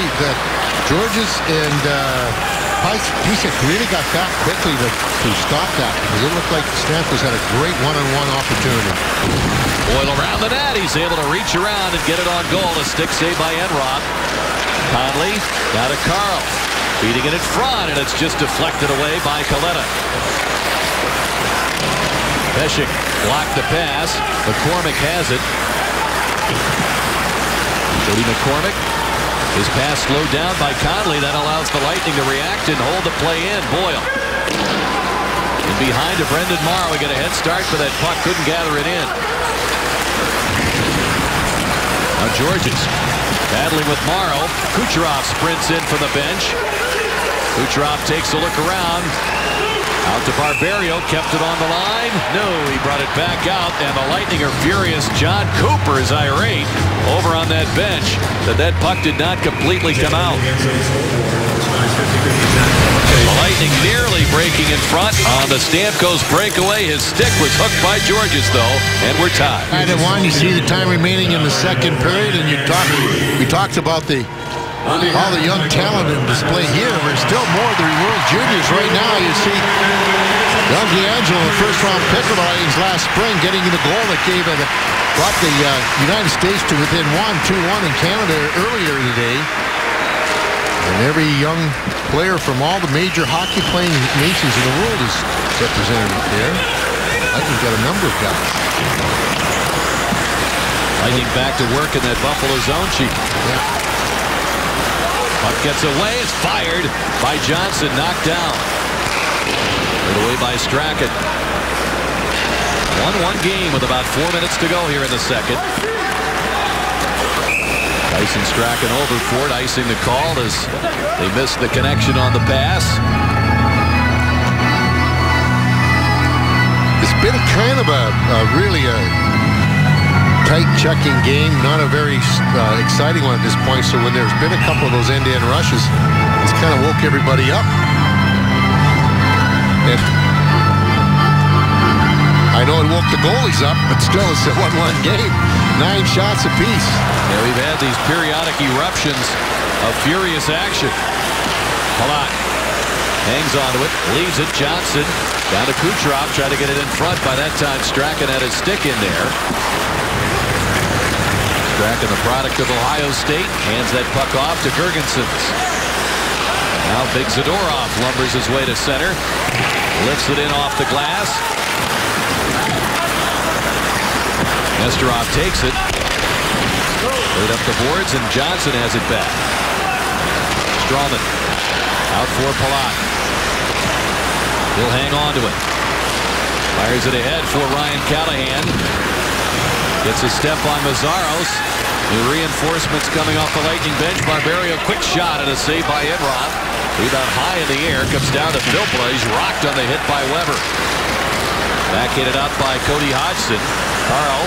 Gorges and Pysyk really got back quickly to stop that, because it looked like Stamkos had a great one-on-one opportunity. Boyle around the net. He's able to reach around and get it on goal. A stick save by Enroth. Conley now to Carl. Beating it in front, and it's just deflected away by Kaleta. Pesek blocked the pass. McCormick has it. Cody McCormick. His pass slowed down by Conley. That allows the Lightning to react and hold the play in. Boyle. And behind to Brendan Morrow. He got a head start, but that puck couldn't gather it in. Now Gorges battling with Morrow. Kucherov sprints in from the bench. Kucherov takes a look around. Out to Barberio. Kept it on the line. No, he brought it back out. And the Lightning are furious. John Cooper is irate over on that bench that puck did not completely come out. The Lightning nearly breaking in front on the Stamkos breakaway. His stick was hooked by Gorges, though, and we're tied. And at one, you see the time remaining in the second period, and we talked about all the young talent in display here. There's still more of the World Juniors right now. You see Young D'Angelo, the first-round pick of the Lightning's last spring, getting the goal that brought the United States to within 2-1 in Canada earlier today. And every young player from all the major hockey-playing nations in the world is represented there. Lightning's got a number of guys. Lightning back to work in that Buffalo zone sheet. Yeah. Puck gets away. It's fired by Johnson. Knocked down. Put away by Strachan. 1-1 game with about 4 minutes to go here in the second. Tyson Strachan over for it, icing the call as they missed the connection on the pass. It's been kind of a really tight checking game, not a very exciting one at this point. So when there's been a couple of those end-to-end rushes, it's kind of woke everybody up. And I know it woke the goalies up, but still it's a 1-1 game. 9 shots apiece. Yeah, we've had these periodic eruptions of furious action. Palat hangs onto it, leaves it. Johnson down to Kucherov, trying to get it in front. By that time, Strachan had his stick in there. Strachan, the product of Ohio State, hands that puck off to Girgensons. Now Big Zadorov lumbers his way to center. Lifts it in off the glass. Nesterov takes it. Right up the boards, and Johnson has it back. Strawman out for Palat. He'll hang on to it. Fires it ahead for Ryan Callahan. Gets a step on Mazzaros. New reinforcements coming off the Lightning bench. Barberio, quick shot and a save by Enroth. Rebound high in the air, comes down to Filppula. He's rocked on the hit by Weber. Backhanded out by Cody Hodgson. Carl,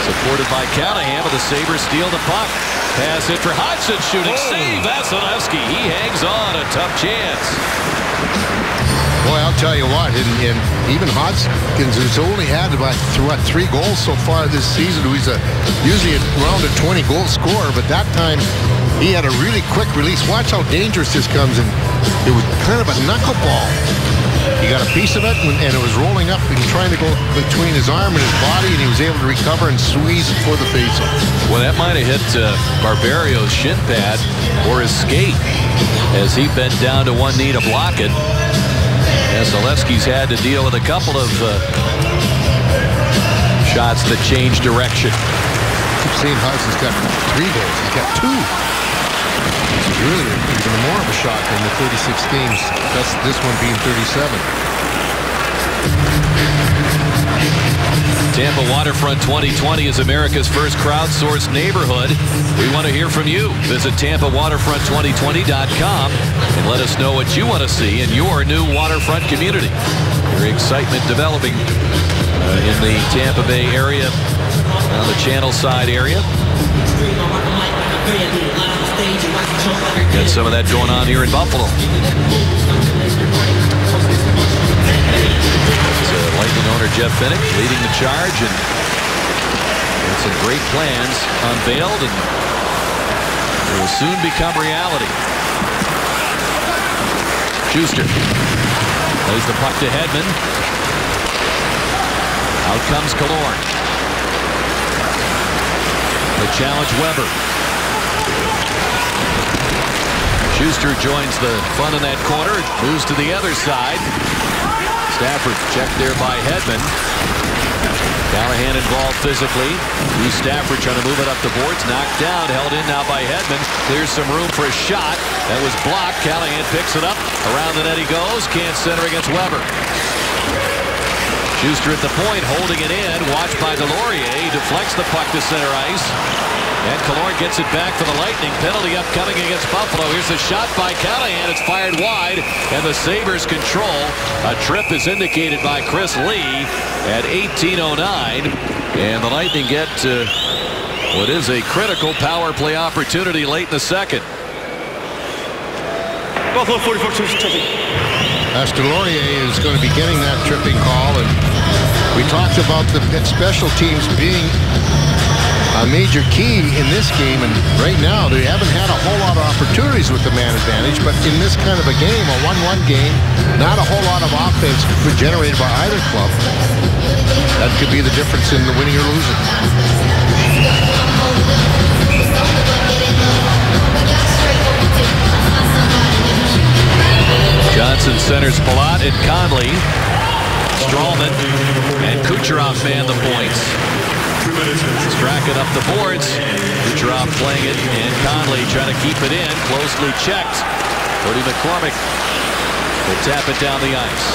supported by Callahan, but the Sabres steal the puck. Pass it for Hodgson, shooting save. Vasilevsky, he hangs on, a tough chance. Boy, I'll tell you what, and even Hodgkins, who's only had about 3 goals so far this season, who's usually around a 20-goal scorer, but that time he had a really quick release. Watch how dangerous this comes, and it was kind of a knuckleball. He got a piece of it, and it was rolling up and trying to go between his arm and his body, and he was able to recover and squeeze it for the faceoff. Well, that might have hit Barberio's shin pad or his skate as he bent down to one knee to block it. Vasilevsky's had to deal with a couple of shots that changed direction. I keep saying Hudson's got 3 goals. He's got 2. It's really even more of a shot than the 36 games. That's this one being 37. Tampa Waterfront 2020 is America's first crowdsourced neighborhood. We want to hear from you. Visit TampaWaterfront2020.com and let us know what you want to see in your new waterfront community. Your excitement developing in the Tampa Bay area, on the Channel Side area. Got some of that going on here in Buffalo. Lightning owner Jeff Vinik leading the charge, and some great plans unveiled, and it will soon become reality. Schuster plays the puck to Hedman. Out comes Killorn. The challenge, Weber. Schuster joins the fun in that corner, moves to the other side. Stafford checked there by Hedman. Callahan involved physically. Stafford trying to move it up the boards. Knocked down, held in now by Hedman. Clears some room for a shot. That was blocked. Callahan picks it up. Around the net he goes. Can't center against Weber. Schuster at the point, holding it in. Watched by Delorier. Deflects the puck to center ice. And Killorn gets it back for the Lightning. Penalty upcoming against Buffalo. Here's a shot by Callahan. It's fired wide, and the Sabres control. A trip is indicated by Chris Lee at 18:09. And the Lightning get what is a critical power play opportunity late in the second. Buffalo 44-2 tripping. Delorier is going to be getting that tripping call, and we talked about the special teams being a major key in this game, and right now they haven't had a whole lot of opportunities with the man advantage, but in this kind of a game, a 1-1 game, not a whole lot of offense generated by either club. That could be the difference in the winning or losing. Johnson centers Palat and Conley. Strawman and Kucherov man the points. Strachan up the boards. Kucherov playing it, and Conley trying to keep it in. Closely checked. Cody McCormick will tap it down the ice.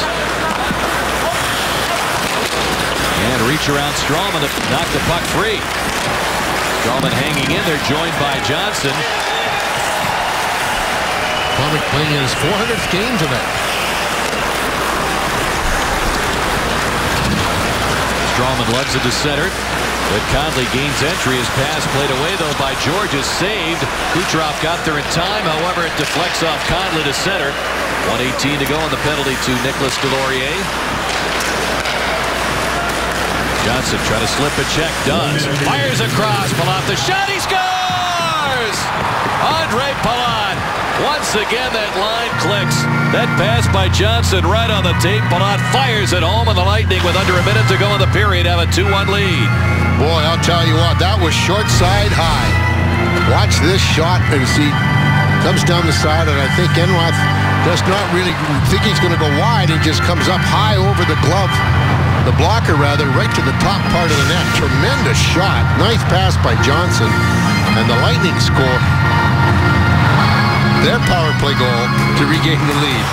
And reach around Strawman to knock the puck free. Strawman hanging in there, joined by Johnson. McCormick playing in his 400th game tonight. Strawman lugs it to center, but Conley gains entry. His pass played away, though, by George is saved. Kucherov got there in time. However, it deflects off Conley to center. 1:18 to go on the penalty to Nicolas Delorier. Johnson trying to slip a check. Does. Fires across. Palat the shot. He scores! Andre Palat. Once again, that line clicks. That pass by Johnson right on the tape. Palat fires it home, and the Lightning, with under a minute to go in the period, have a 2-1 lead. Boy, I'll tell you what, that was short side high. Watch this shot and see. Comes down the side, and I think Enroth does not really think he's going to go wide. He just comes up high over the glove. The blocker, rather, right to the top part of the net. Tremendous shot. Nice pass by Johnson. And the Lightning score their power play goal to regain the lead.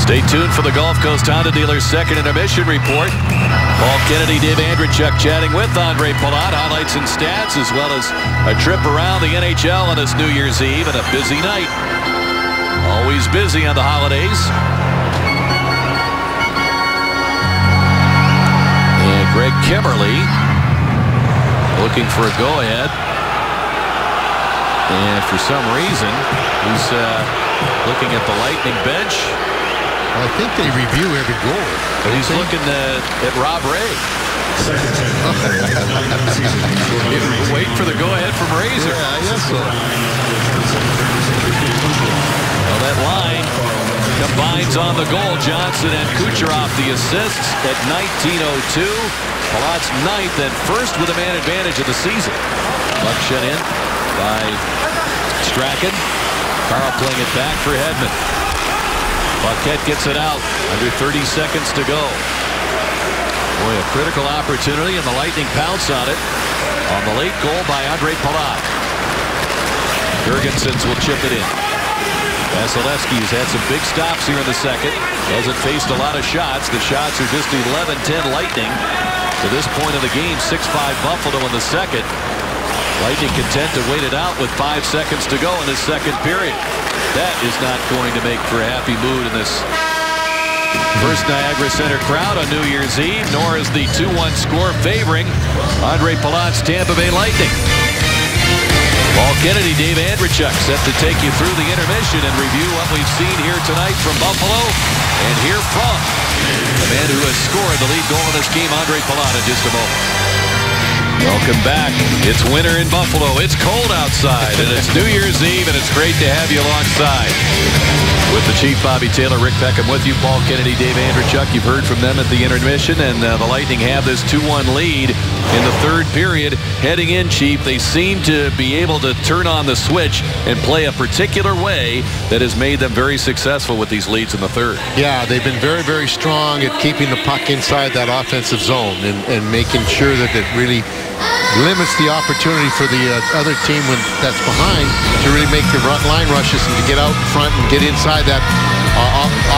Stay tuned for the Gulf Coast Honda Dealers second intermission report. Paul Kennedy, Dave Andreychuk chatting with Andre Palat. Highlights and stats, as well as a trip around the NHL on this New Year's Eve, and a busy night. Always busy on the holidays. And Greg Kimmerly looking for a go-ahead. And for some reason, he's looking at the Lightning bench. I think they review every goal. But he's looking at Rob Ray. Wait for the go-ahead from Razor. Yeah, I guess so. Well, that line combines on the goal. Johnson and Kucherov the assists at 19:02. Palat's ninth and first with a man advantage of the season. Puck shut in by Strachan. Carl playing it back for Hedman. Paquette gets it out. Under 30 seconds to go. Boy, a critical opportunity, and the Lightning pounce on it on the late goal by Andre Palat. Jurgensen's will chip it in. Vasilevsky has had some big stops here in the second. Hasn't faced a lot of shots. The shots are just 11-10 Lightning. To this point of the game, 6-5 Buffalo in the second. Lightning content to wait it out with 5 seconds to go in this second period. That is not going to make for a happy mood in this first Niagara Center crowd on New Year's Eve, nor is the 2-1 score favoring Ondrej Palat's Tampa Bay Lightning. Paul Kennedy, Dave Andreychuk set to take you through the intermission and review what we've seen here tonight from Buffalo and hear from the man who has scored the lead goal in this game, Ondrej Palat, in just a moment. Welcome back. It's winter in Buffalo. It's cold outside, and it's New Year's Eve, and it's great to have you alongside. With the Chief, Bobby Taylor, Rick Peckham with you, Paul Kennedy, Dave Andreychuk. You've heard from them at the intermission, and the Lightning have this 2-1 lead in the third period. Heading in, Chief, they seem to be able to turn on the switch and play a particular way that has made them very successful with these leads in the third. Yeah, they've been very, very strong at keeping the puck inside that offensive zone and making sure that it really limits the opportunity for the other team that's behind to really make the line rushes and to get out in front and get inside that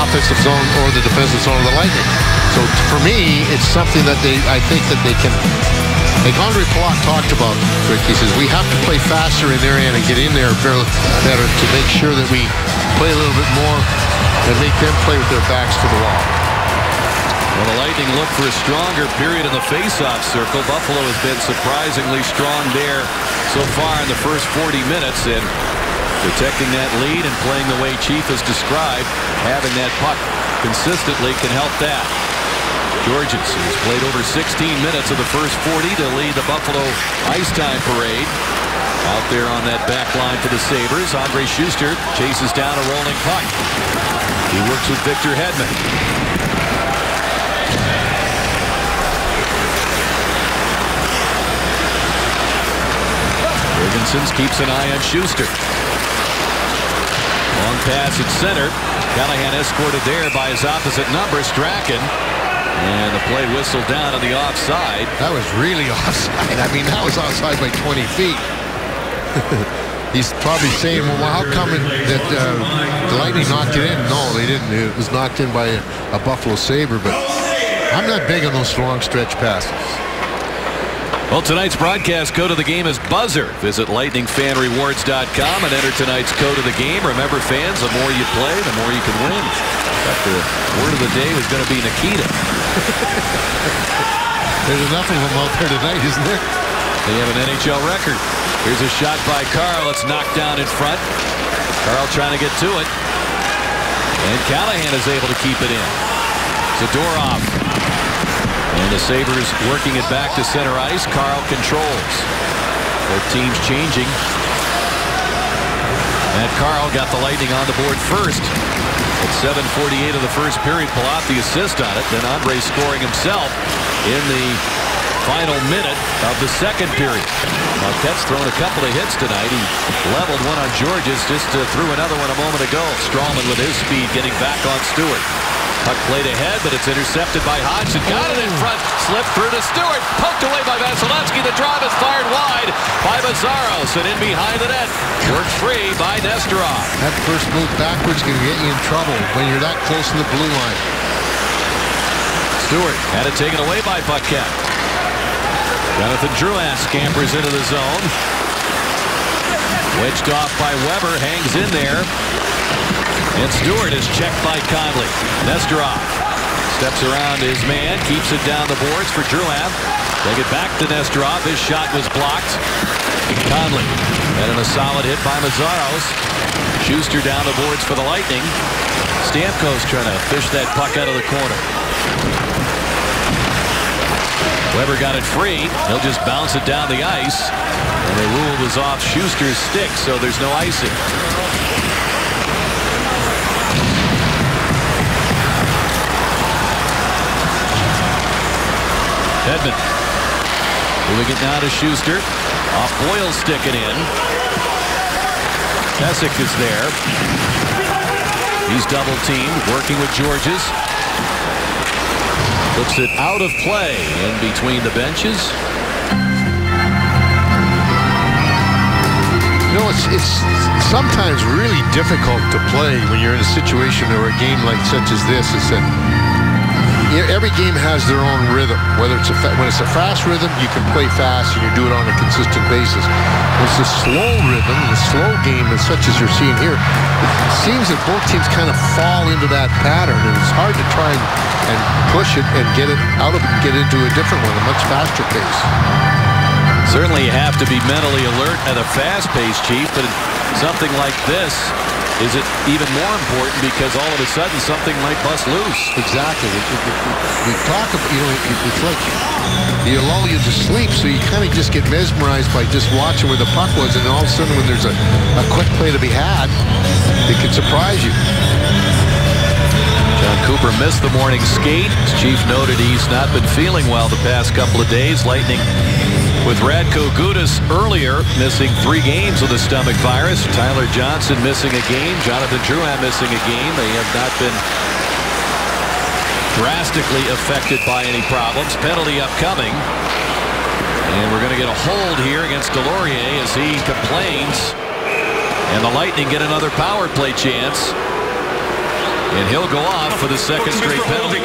offensive zone or the defensive zone of the Lightning. So for me, it's something that I think that they can, like Ondrej Palat talked about, Rick, he says we have to play faster in their end and get in there better to make sure that we play a little bit more and make them play with their backs to the wall. Well, the Lightning look for a stronger period in the face-off circle. Buffalo has been surprisingly strong there so far in the first 40 minutes, and protecting that lead and playing the way Chief has described, having that puck consistently can help that. Gorges has played over 16 minutes of the first 40 to lead the Buffalo ice time parade. Out there on that back line for the Sabres, Andrej Sustr chases down a rolling puck. He works with Victor Hedman. Jorgensen keeps an eye on Sustr. Long pass at center. Callahan escorted there by his opposite number, Strachan. And the play whistled down on the offside. That was really offside. I mean, that was offside by 20 feet. He's probably saying, well, how come that the Lightning knocked it in? No, they didn't. It was knocked in by a Buffalo Sabre, but I'm not big on those long stretch passes. Well, tonight's broadcast code of the game is buzzer. Visit lightningfanrewards.com and enter tonight's code of the game. Remember, fans, the more you play, the more you can win. But the word of the day was going to be Nikita. There's enough of them out there tonight, isn't there? They have an NHL record. Here's a shot by Carl. It's knocked down in front. Carl trying to get to it. And Callahan is able to keep it in. Zadorov. And the Sabres working it back to center ice. Carl controls. Both teams changing. And Carl got the Lightning on the board first. At 7:48 of the first period, Palat the assist on it. Then Ondrej scoring himself in the final minute of the second period. Marquette's thrown a couple of hits tonight. He leveled one on Gorges, just threw another one a moment ago. Strawman with his speed getting back on Stewart. Puck played ahead, but it's intercepted by Hodgson. Got it in front, slipped through to Stewart. Poked away by Vasilevsky. The drive is fired wide by Mazzaros, and in behind the net. Worked free by Nesterov. That first move backwards can get you in trouble when you're that close to the blue line. Stewart had it taken away by Paquette. Jonathan Drouin scampers into the zone. Wedged off by Weber, hangs in there. And Stewart is checked by Conley. Nesterov steps around his man, keeps it down the boards for Drouin. Take it back to Nesterov. His shot was blocked. Conley and a solid hit by Mazzaros. Sustr down the boards for the Lightning. Stamkos trying to fish that puck out of the corner. Weber got it free. He'll just bounce it down the ice. And the rule was off Schuster's stick, so there's no icing. Hedman moving it now to Sustr. Off Boyle sticking in. Messick is there. He's double teamed, working with Gorges. Puts it out of play in between the benches. You know, it's sometimes really difficult to play when you're in a situation or a game like such as this. Is that every game has their own rhythm. Whether it's when it's a fast rhythm, you can play fast and you do it on a consistent basis. When it's a slow rhythm, the slow game, such as you're seeing here, it seems that both teams kind of fall into that pattern, and it's hard to try and push it and get it out of it and get into a different one, a much faster pace. Certainly you have to be mentally alert at a fast pace, Chief, but something like this is it even more important because all of a sudden something might bust loose. Exactly. We talk about, it's like you lull you to sleep, so you kind of just get mesmerized by just watching where the puck was, and all of a sudden when there's a quick play to be had, it can surprise you. John Cooper missed the morning skate. As Chief noted, he's not been feeling well the past couple of days. Lightning with Radko Gudas earlier missing 3 games with the stomach virus. Tyler Johnson missing a game. Jonathan Drouin missing a game. They have not been drastically affected by any problems. Penalty upcoming. And we're going to get a hold here against Delorier as he complains. And the Lightning get another power play chance. And he'll go off for the second straight penalty.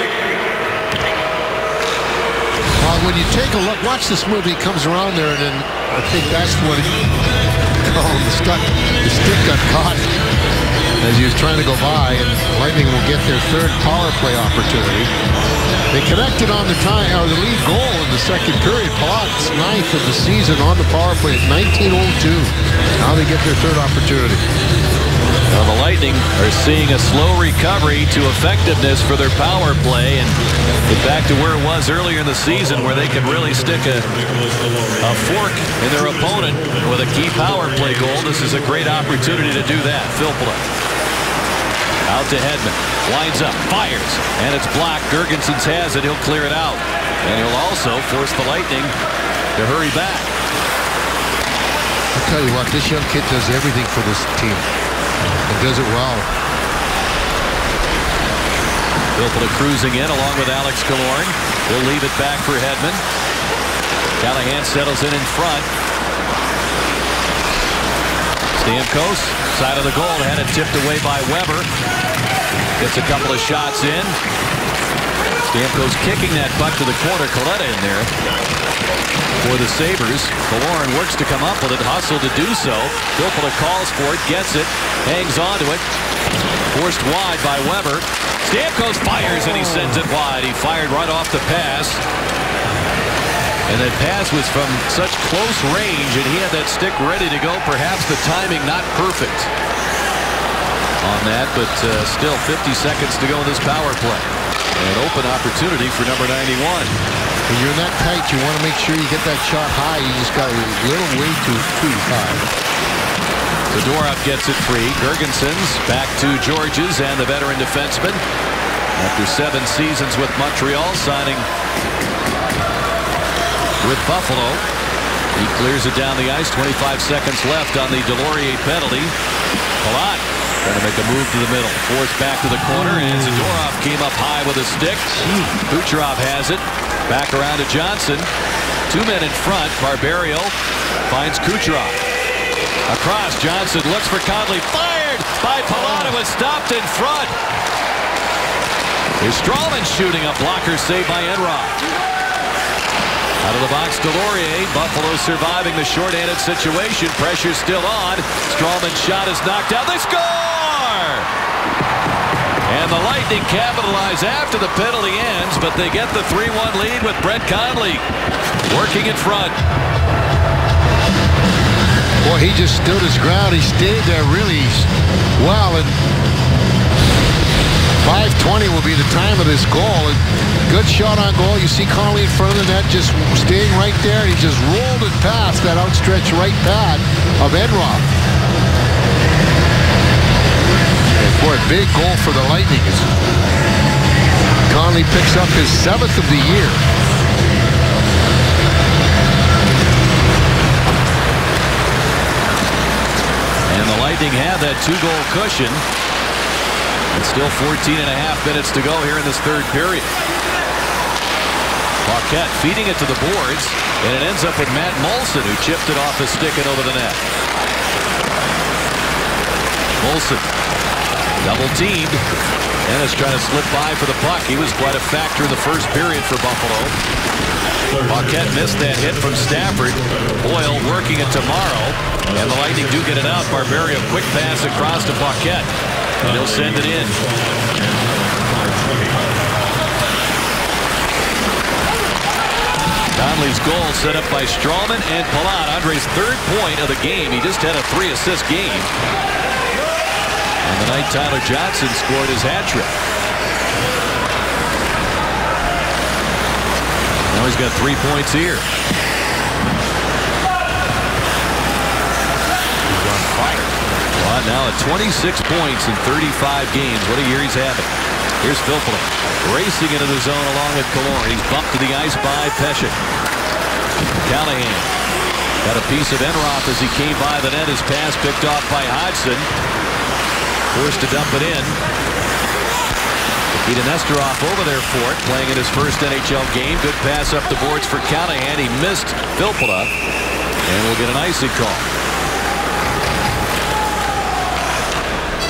When you take a look, watch this movie, he comes around there, and then I think that's what the stick got caught as he was trying to go by, and Lightning will get their third power play opportunity. They connected on the lead goal in the second period. Palat's 9th of the season on the power play at 19:02. Now they get their third opportunity. Well, the Lightning are seeing a slow recovery to effectiveness for their power play, and get back to where it was earlier in the season, where they can really stick a fork in their opponent with a key power play goal. This is a great opportunity to do that. Filppula out to Hedman, winds up, fires, and it's blocked. Girgensons has it. He'll clear it out, and he'll also force the Lightning to hurry back. I'll tell you what, this young kid does everything for this team. And does it well. Filppula cruising in along with Alex Killorn. He'll leave it back for Hedman. Callahan settles in front. Stamkos, side of the goal, had it tipped away by Weber. Gets a couple of shots in. Stamkos kicking that puck to the corner. Coletta in there for the Sabres. Killorn works to come up with it, hustle to do so. Filppula calls for it, gets it, hangs on to it. Forced wide by Weber. Stamkos fires and he sends it wide. He fired right off the pass. And that pass was from such close range, and he had that stick ready to go. Perhaps the timing not perfect on that, but still 50 seconds to go in this power play. An open opportunity for number 91. When you're that tight, you want to make sure you get that shot high. You just got a little way too high. Zadorov gets it free. Girgensons back to Georges and the veteran defenseman. After 7 seasons with Montreal, signing with Buffalo. He clears it down the ice. 25 seconds left on the Delorier penalty. Palat trying to make a move to the middle. Forced back to the corner, and Zadorov came up high with a stick. Kucherov has it. Back around to Johnson. 2 men in front. Barberio finds Kucherov. Across, Johnson looks for Conley. Fired by Palat. It was stopped in front. Here's Strawman shooting a blocker saved by Enroth. Out of the box, Delorier. Buffalo surviving the shorthanded situation. Pressure still on. Strawman's shot is knocked out. They score! And the Lightning capitalize after the penalty ends, but they get the 3-1 lead with Brett Conley working in front. Boy, he just stood his ground. He stayed there really well, and 5:20 will be the time of this goal. Good shot on goal. You see Conley in front of the net, just staying right there. He just rolled it past that outstretched right pad of Enroth. Boy, big goal for the Lightning. Conley picks up his 7th of the year. And the Lightning have that 2-goal cushion. And still 14.5 minutes to go here in this third period. Paquette feeding it to the boards, and it ends up with Matt Moulson, who chipped it off his stick and over the net. Molson double teamed. Ennis trying to slip by for the puck. He was quite a factor in the first period for Buffalo. Paquette missed that hit from Stafford. Boyle working it tomorrow. And the Lightning do get it out. Barberio quick pass across to Paquette. And he'll send it in. Conley's goal set up by Strawman and Palat. Andre's third point of the game. He just had a 3-assist game. And the night Tyler Johnson scored his hat trick. Now he's got 3 points here. He's on fire. Well, now at 26 points in 35 games. What a year he's having. Here's Filppula racing into the zone along with Killorn. He's bumped to the ice by Pesce. Callahan got a piece of Enroth as he came by the net. His pass picked off by Hodgson. Forced to dump it in. Nikita Nesterov over there for it, playing in his first NHL game. Good pass up the boards for Callahan. He missed Filppula, and we'll get an icing call.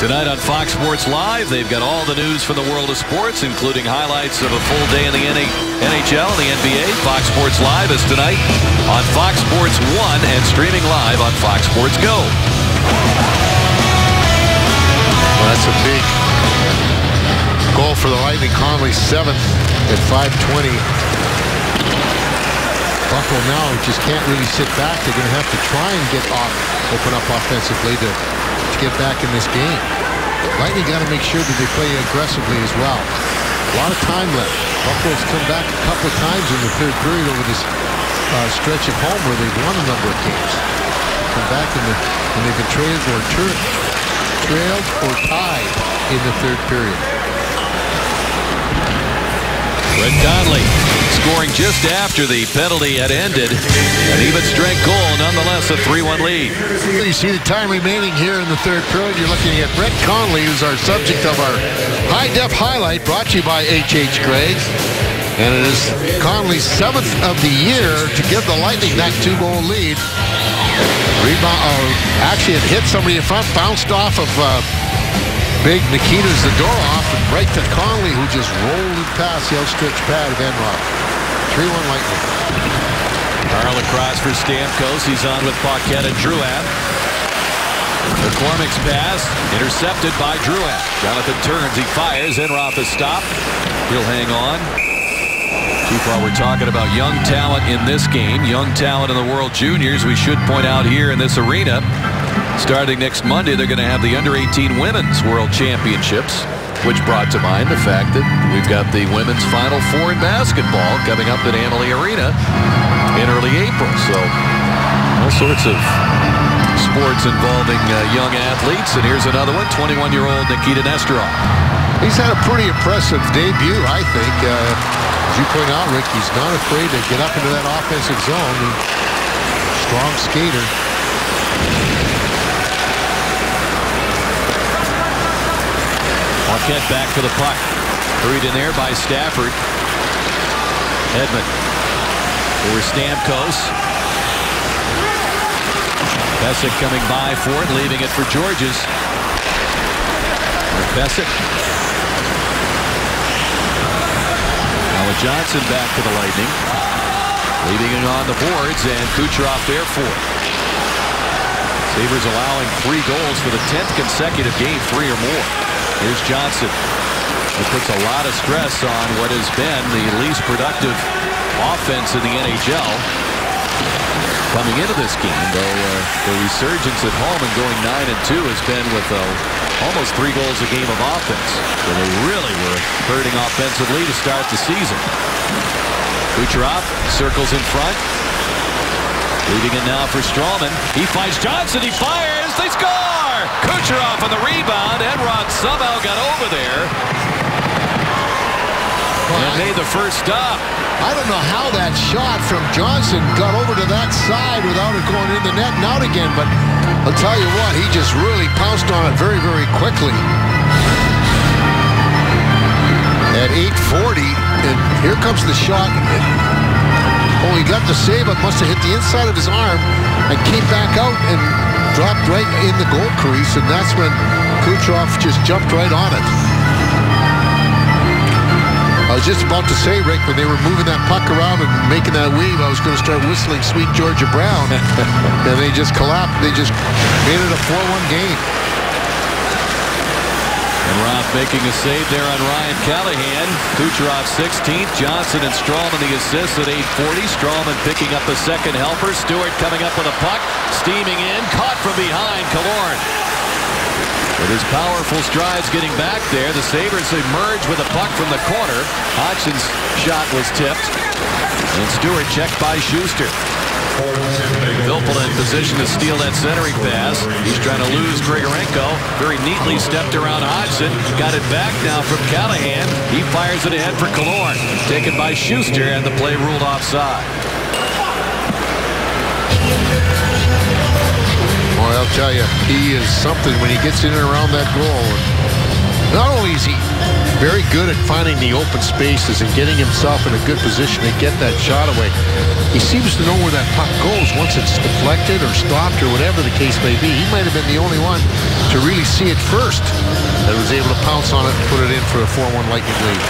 Tonight on Fox Sports Live, they've got all the news from the world of sports, including highlights of a full day in the NHL and the NBA. Fox Sports Live is tonight on Fox Sports 1 and streaming live on Fox Sports Go. Well, that's a big goal for the Lightning. Conley 7th at 5:20. Buffalo now just can't really sit back. They're going to have to try and open up offensively to get back in this game. Lightning got to make sure that they play aggressively as well. A lot of time left. Buffalo's come back a couple of times in the third period over this stretch at home where they've won a number of games. Come back and they've been trailed or tied in the third period. Brett Conley scoring just after the penalty had ended. An even strength goal, nonetheless a 3-1 lead. You see the time remaining here in the third period. You're looking at Brett Conley, who's our subject of our high-def highlight, brought to you by H.H. Gregg. And it is Conley's 7th of the year to give the Lightning that 2-goal lead. Rebound, actually it hit somebody in front, bounced off of big Nikita Zadorov, and right to Conley, who just rolled it past the outstretched pad of Enroth. 3-1 Lightning. Carl across for Stamkos. He's on with Paquette and Drouin. McCormick's pass intercepted by Drouin. Jonathan turns, he fires. Enroth is stopped. He'll hang on. Chief, while we're talking about young talent in this game, young talent in the World Juniors, we should point out here in this arena, starting next Monday, they're going to have the Under-18 Women's World Championships, which brought to mind the fact that we've got the Women's Final Four in basketball coming up at Amalie Arena in early April. So all sorts of sports involving young athletes. And here's another one, 21-year-old Nikita Nesterov. He's had a pretty impressive debut, I think. As you point out, Rick, he's not afraid to get up into that offensive zone. Strong skater. Paquette back for the puck. Hurried in there by Stafford. Hedman over Stamkos. Pesce coming by for it, leaving it for Georges. Pesce. Now with Johnson back to the Lightning. Leaving it on the boards, and Kucherov there for it. Sabres allowing 3 goals for the 10th consecutive game, 3 or more. Here's Johnson. He puts a lot of stress on what has been the least productive offense in the NHL. Coming into this game, though, the resurgence at home and going 9-2 has been with almost 3 goals a game of offense. So they really were hurting offensively to start the season. Kucherov circles in front. Leading it now for Strawman. He finds Johnson. He fires. They score! Kucherov on the rebound. Enroth somehow got over there and made the first stop. I don't know how that shot from Johnson got over to that side without it going in the net and out again, but I'll tell you what, he just really pounced on it very, very quickly. At 8:40, and here comes the shot. Oh, he got the save, but must have hit the inside of his arm and came back out, and dropped right in the goal crease, and that's when Kucherov just jumped right on it. I was just about to say, Rick, when they were moving that puck around and making that weave, I was going to start whistling Sweet Georgia Brown. And they just collapsed. They just made it a 4-1 game. And Roth making a save there on Ryan Callahan. Kucherov 16th. Johnson and Stralman the assists at 8:40. Stralman picking up the second helper. Stewart coming up with a puck. Steaming in. Caught from behind. Killorn. With his powerful strides getting back there, the Sabres emerge with a puck from the corner. Hodgson's shot was tipped. And Stewart checked by Schuster. Filppula in position to steal that centering pass. He's trying to lose Grigorenko. Very neatly stepped around Hodgson. Got it back now from Callahan. He fires it ahead for Killorn. Taken by Schuster, and the play ruled offside. Boy, I'll tell you, he is something when he gets in and around that goal. Not only is he very good at finding the open spaces and getting himself in a good position to get that shot away, he seems to know where that puck goes once it's deflected or stopped or whatever the case may be. He might have been the only one to really see it first that was able to pounce on it and put it in for a 4-1 Lightning lead.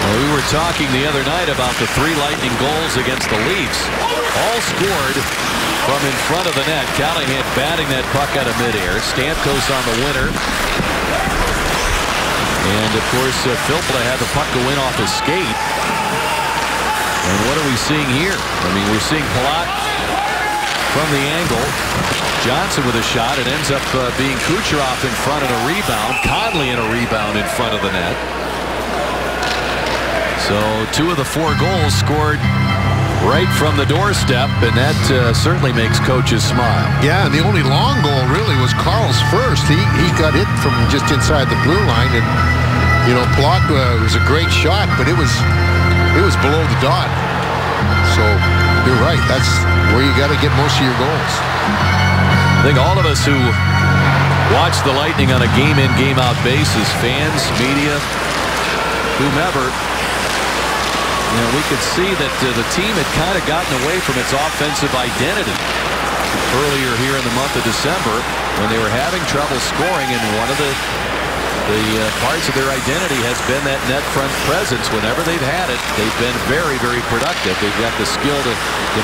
Well, we were talking the other night about the 3 Lightning goals against the Leafs. All scored from in front of the net. Callahan batting that puck out of midair. Stamkos on the winner. And, of course, Filppula had the puck go in off his skate. And what are we seeing here? I mean, we're seeing Palat from the angle. Johnson with a shot. It ends up being Kucherov in front of a rebound. Conley in a rebound in front of the net. So 2 of the 4 goals scored right from the doorstep, and that certainly makes coaches smile. Yeah, and the only long goal really was Carl's first. He got it from just inside the blue line, and you know, Palat was a great shot, but it was below the dot. So you're right. That's where you got to get most of your goals. I think all of us who watch the Lightning on a game-in, game-out basis, fans, media, whomever, you know, we could see that the team had kind of gotten away from its offensive identity earlier here in the month of December when they were having trouble scoring, and one of the parts of their identity has been that net front presence. Whenever they've had it, they've been very, very productive. They've got the skill to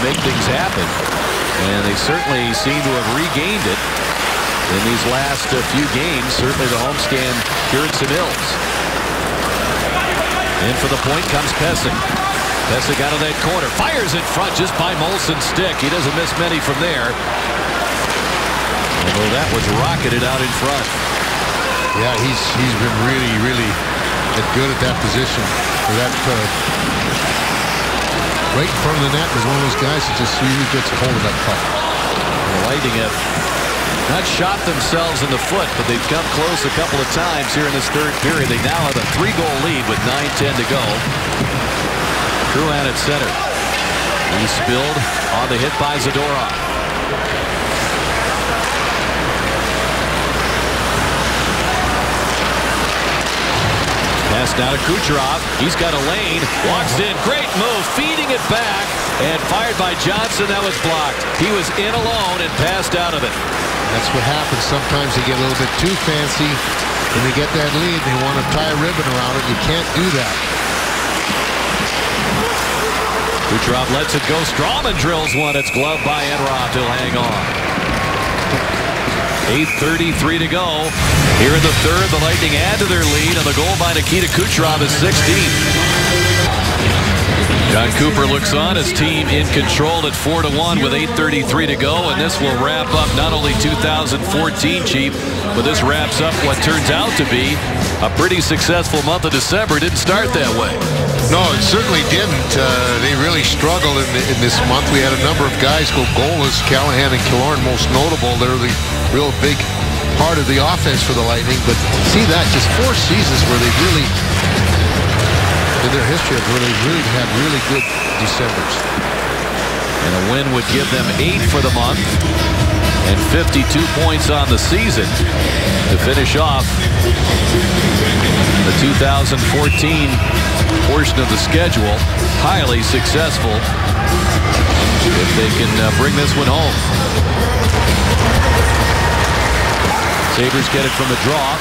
make things happen, and they certainly seem to have regained it in these last few games. Certainly the homestand cured some ills. And for the point comes Pesek. Pesek out of that corner. Fires in front just by Molson's stick. He doesn't miss many from there. Although that was rocketed out in front. Yeah, he's been really, really good at that position. For that, right in front of the net is one of those guys that just really gets a hold of that puck. The Lightning have not shot themselves in the foot, but they've come close a couple of times here in this third period. They now have a 3-goal lead with 9:10 to go. Drouin at center. He spilled on the hit by Zadorov. Pass now to Kucherov. He's got a lane. Walks in. Great move. Feeding it back. And fired by Johnson. That was blocked. He was in alone and passed out of it. That's what happens. Sometimes they get a little bit too fancy. When they get that lead, they want to tie a ribbon around it. You can't do that. Kucherov lets it go. Stralman drills one. It's gloved by Enroth. He'll hang on. 8:33 to go. Here in the third, the Lightning add to their lead, and the goal by Nikita Kucherov is 16th. John Cooper looks on, his team in control at 4-1 with 8:33 to go, and this will wrap up not only 2014, Chief, but this wraps up what turns out to be a pretty successful month of December. It didn't start that way. No, it certainly didn't. They really struggled in this month. We had a number of guys go goalless. Callahan and Killorn most notable. They're the real big part of the offense for the Lightning. But see that, just 4 seasons where they really, in their history, where they really had really good Decembers. And a win would give them 8 for the month and 52 points on the season to finish off the 2014 portion of the schedule. Highly successful if they can bring this one home. Sabres get it from the draw.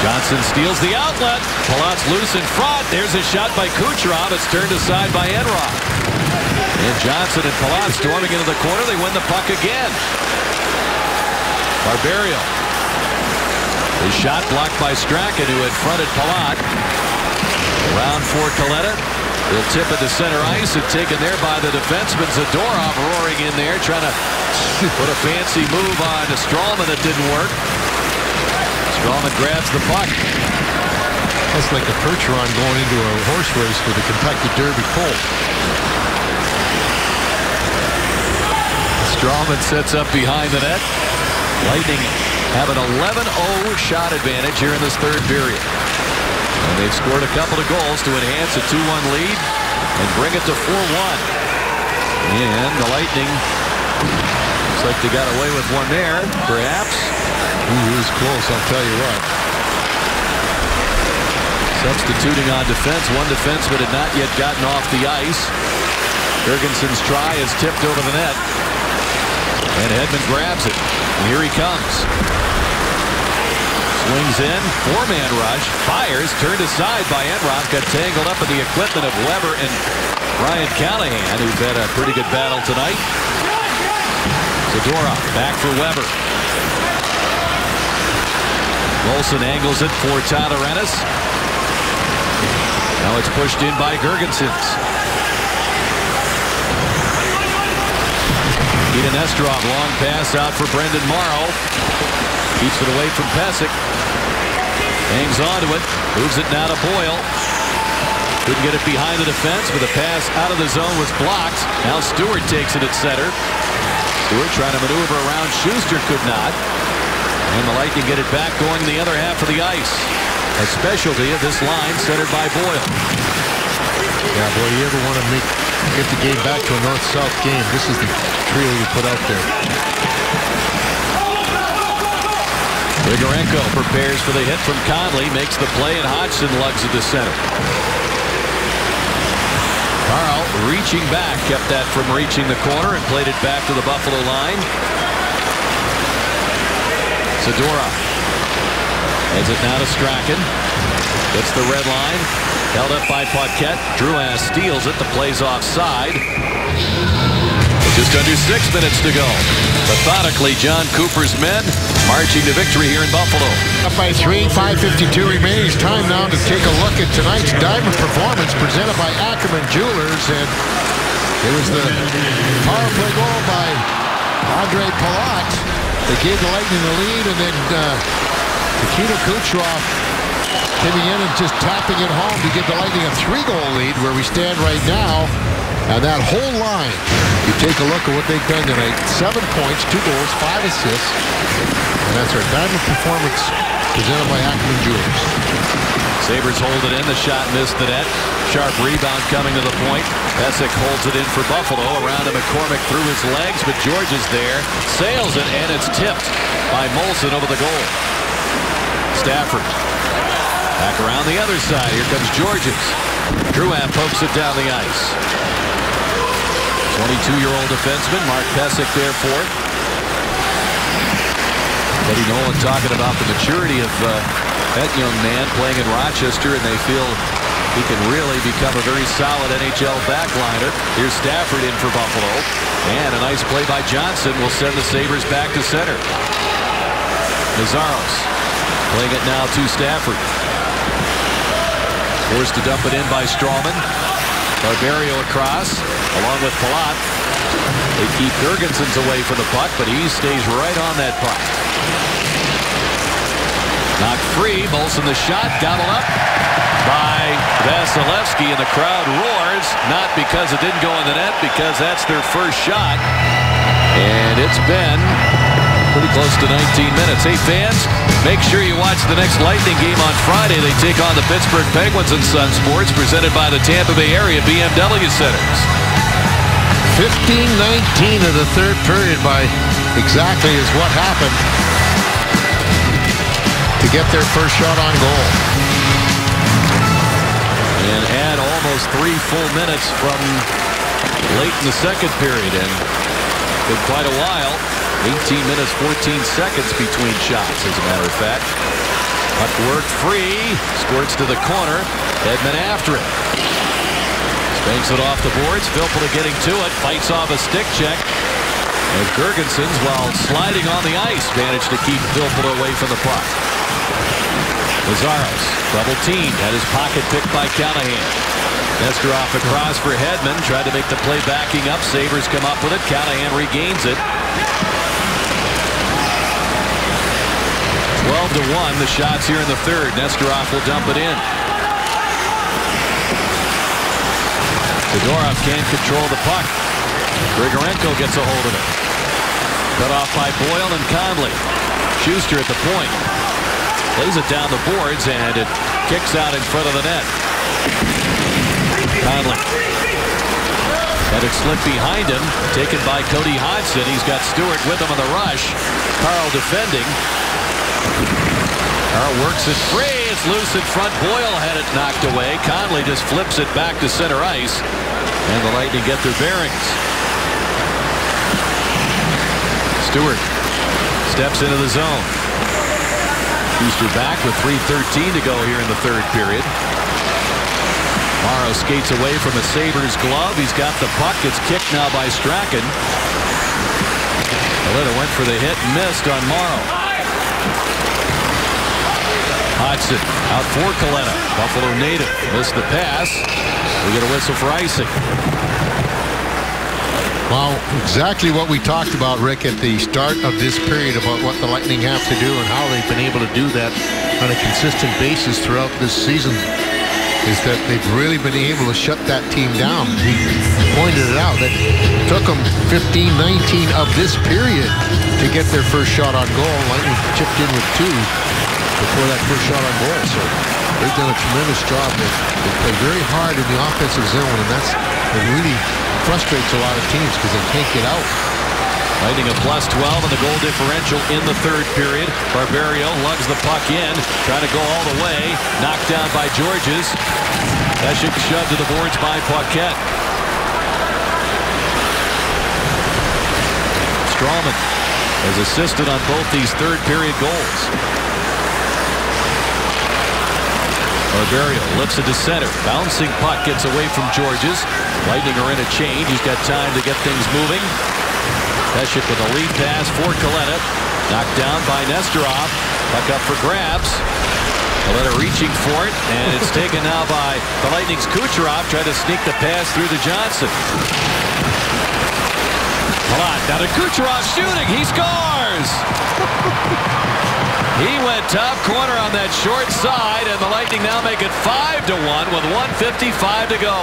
Johnson steals the outlet. Palat's loose in front. There's a shot by Kucherov. It's turned aside by Enroth. And Johnson and Palat storming into the corner. They win the puck again. Barberio. His shot blocked by Strachan, who had fronted Palat. Around for Kaleta. He'll tip it to center ice and taken there by the defenseman. Zadorov roaring in there, trying to put a fancy move on to Stralman that didn't work. Stralman grabs the puck. That's like a Percheron going into a horse race for the Kentucky Derby Colt. Stralman sets up behind the net. Lightning have an 11-0 shot advantage here in this third period. And they've scored a couple of goals to enhance a 2-1 lead and bring it to 4-1. And the Lightning, looks like they got away with one there, perhaps. He was close, I'll tell you what. Substituting on defense. One defenseman had not yet gotten off the ice. Jurgensen's try is tipped over the net. And Hedman grabs it. And here he comes. Swings in. Four-man rush. Fires. Turned aside by Enroth. Got tangled up in the equipment of Weber and Ryan Callahan, who've had a pretty good battle tonight. Zadorov back for Weber. Molson angles it for Tyler Ennis. Now it's pushed in by Girgensons. Eden Estrov, long pass out for Brendan Morrow. Keeps it away from Pesic. Hangs onto it. Moves it now to Boyle. Couldn't get it behind the defense, but the pass out of the zone was blocked. Now Stewart takes it at center. Stewart trying to maneuver around Schuster, could not. And the Lightning get it back going in the other half of the ice. A specialty of this line centered by Boyle. Yeah, boy, you ever want to get the game back to a north-south game, this is the trio you put out there. Grigorenko prepares for the hit from Conley, makes the play, and Hodgson lugs it to center. Carl reaching back, kept that from reaching the corner and played it back to the Buffalo line. Zadorov heads it now to Strachan. Gets the red line. Held up by Paquette. Drouin steals it. The play's offside. Just under 6 minutes to go. Methodically, John Cooper's men marching to victory here in Buffalo. Up by 3, 5:52 remaining. It's time now to take a look at tonight's diamond performance presented by Ackerman Jewelers. And it was the power play goal by Andre Palat that gave the Lightning the lead, and then Nikita Kucherov coming in and just tapping it home to give the Lightning a 3-goal lead where we stand right now. And that whole line, you take a look at what they've done tonight. 7 points, 2 goals, 5 assists. And that's our diamond performance presented by Ackerman Jewelers. Sabres hold it in. The shot missed the net. Sharp rebound coming to the point. Pesic holds it in for Buffalo. Around to McCormick through his legs, but George is there. Sails it, and it's tipped by Molson over the goal. Stafford. Back around the other side. Here comes Georges. Drouin pokes it down the ice. 22-year-old defenseman Mark Pesic there for it. Eddie Nolan talking about the maturity of that young man playing in Rochester, and they feel he can really become a very solid NHL backliner. Here's Stafford in for Buffalo. And a nice play by Johnson will send the Sabres back to center. Nazaros playing it now to Stafford. Forced to dump it in by Stralman. Barberio across, along with Palat. They keep Girgensons away from the puck, but he stays right on that puck. Knocked free. Molson the shot. Gobbled up by Vasilevsky, and the crowd roars. Not because it didn't go in the net, because that's their first shot. And it's been pretty close to 19 minutes. Hey, fans, make sure you watch the next Lightning game on Friday. They take on the Pittsburgh Penguins in Sun Sports, presented by the Tampa Bay Area BMW Centers. 15-19 of the third period by exactly is what happened to get their first shot on goal. And add almost 3 full minutes from late in the second period. And Been quite a while. 18 minutes, 14 seconds between shots, as a matter of fact. Puck worked free. Squirts to the corner. Hedman after it. Banks it off the boards. Filppula getting to it. Fights off a stick check. And Girgensons, while sliding on the ice, managed to keep Filppula away from the puck. Lazaros, double teamed, had his pocket picked by Callahan. Nesterov across for Hedman, tried to make the play backing up. Sabres come up with it. Callahan regains it. 12-1, the shots here in the third. Nesterov will dump it in. Fedorov can't control the puck. Grigorenko gets a hold of it. Cut off by Boyle and Conley. Schuster at the point. Plays it down the boards, and it kicks out in front of the net. Conley. Let it slip behind him. Taken by Cody Hodgson. He's got Stewart with him on the rush. Carl defending. Carl works it free. It's loose in front. Boyle had it knocked away. Conley just flips it back to center ice. And the Lightning get their bearings. Stewart steps into the zone. Schuster back with 3:13 to go here in the third period. Morrow skates away from a Sabres glove. He's got the puck. It's kicked now by Strachan. Kaleta went for the hit and missed on Morrow. Hodgson out for Kaleta. Buffalo native missed the pass. We get a whistle for icing. Well, exactly what we talked about, Rick, at the start of this period about what the Lightning have to do and how they've been able to do that on a consistent basis throughout this season, is that they've really been able to shut that team down. We pointed it out that it took them 15-19 of this period to get their first shot on goal. Lightning chipped in with 2 before that first shot on goal. So they've done a tremendous job. They play very hard in the offensive zone, and it really frustrates a lot of teams because they can't get out. Lightning a +12 in the goal differential in the third period. Barberio lugs the puck in, trying to go all the way. Knocked down by Georges. Pesek shoved to the boards by Paquette. Strawman has assisted on both these third period goals. Barberio lifts it to center. Bouncing puck gets away from Georges. Lightning are in a change. He's got time to get things moving. Pesek with a lead pass for Kaleta. Knocked down by Nesterov. Puck up for grabs. Kaleta reaching for it, and it's taken now by the Lightning's Kucherov. Tried to sneak the pass through to Johnson. Palat down to Kucherov shooting. He scores! He went top corner on that short side, and the Lightning now make it 5-1 with 1:55 to go.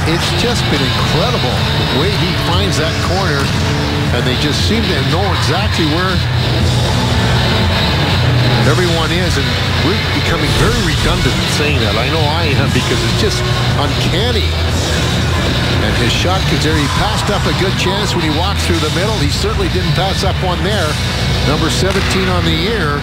It's just been incredible the way he finds that corner, and they just seem to know exactly where everyone is, and we're becoming very redundant in saying that. I know I am, because it's just uncanny. And his shot gets there. He passed up a good chance when he walked through the middle. He certainly didn't pass up one there. Number 17 on the year.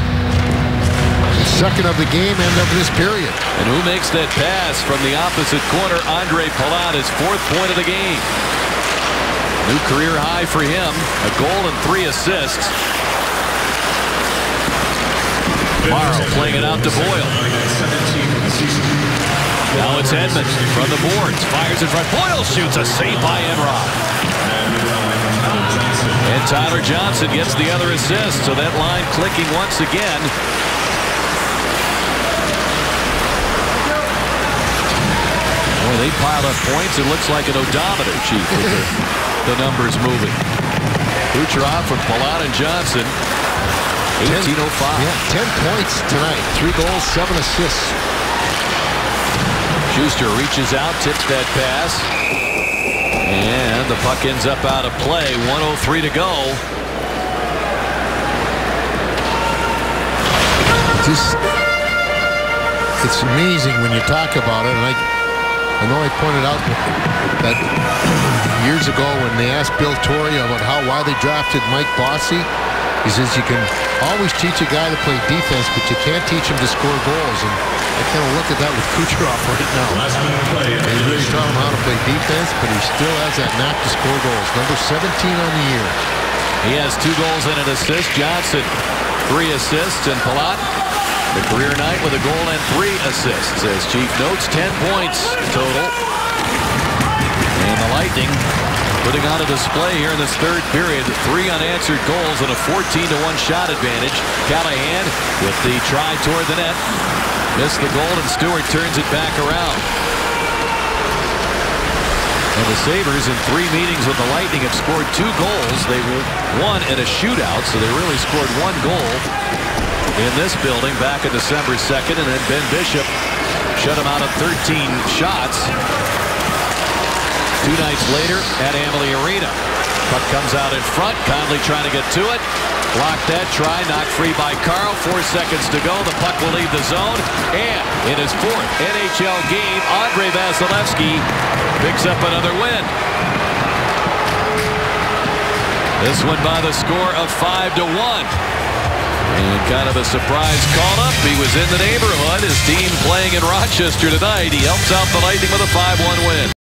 Second of the game and of this period. And who makes that pass from the opposite corner? Andre Palat, his 4th point of the game. New career high for him. A goal and 3 assists. Morrow playing it out to Boyle. Now it's Hedman from the boards. Fires in front. Boyle shoots. A save by Enroth. And Tyler Johnson gets the other assist. So that line clicking once again. Boy, they piled up points. It looks like an odometer, Chief, with the numbers moving. Kucherov from Palat and Johnson. 18:05. Yeah, 10 points tonight. 3 goals, 7 assists. Schuster reaches out, tips that pass. And the puck ends up out of play. 1:03 to go. It's amazing when you talk about it. And I know I pointed out that years ago when they asked Bill Torrey about why they drafted Mike Bossy, He says you can always teach a guy to play defense, but you can't teach him to score goals. And I kind of look at that with Kucherov right now. He's really taught him how to play defense, but he still has that knack to score goals. Number 17 on the year. He has 2 goals and an assist. Johnson, 3 assists, and Palat, the career night with a goal and 3 assists. As Chief notes, 10 points total. And the Lightning putting on a display here in this third period. 3 unanswered goals and a 14-1 shot advantage. Callahan with the try toward the net. Missed the goal, and Stewart turns it back around. And the Sabres in 3 meetings with the Lightning have scored 2 goals. They won in a shootout, so they really scored 1 goal in this building back on December 2nd. And then Ben Bishop shut him out of 13 shots 2 nights later at Amalie Arena. Puck comes out in front. Conley trying to get to it. Blocked that try. Knocked free by Carl. 4 seconds to go. The puck will leave the zone. And in his 4th NHL game, Andrei Vasilevskiy picks up another win. This one by the score of 5-1. And kind of a surprise call-up. He was in the neighborhood. His team playing in Rochester tonight. He helps out the Lightning with a 5-1 win.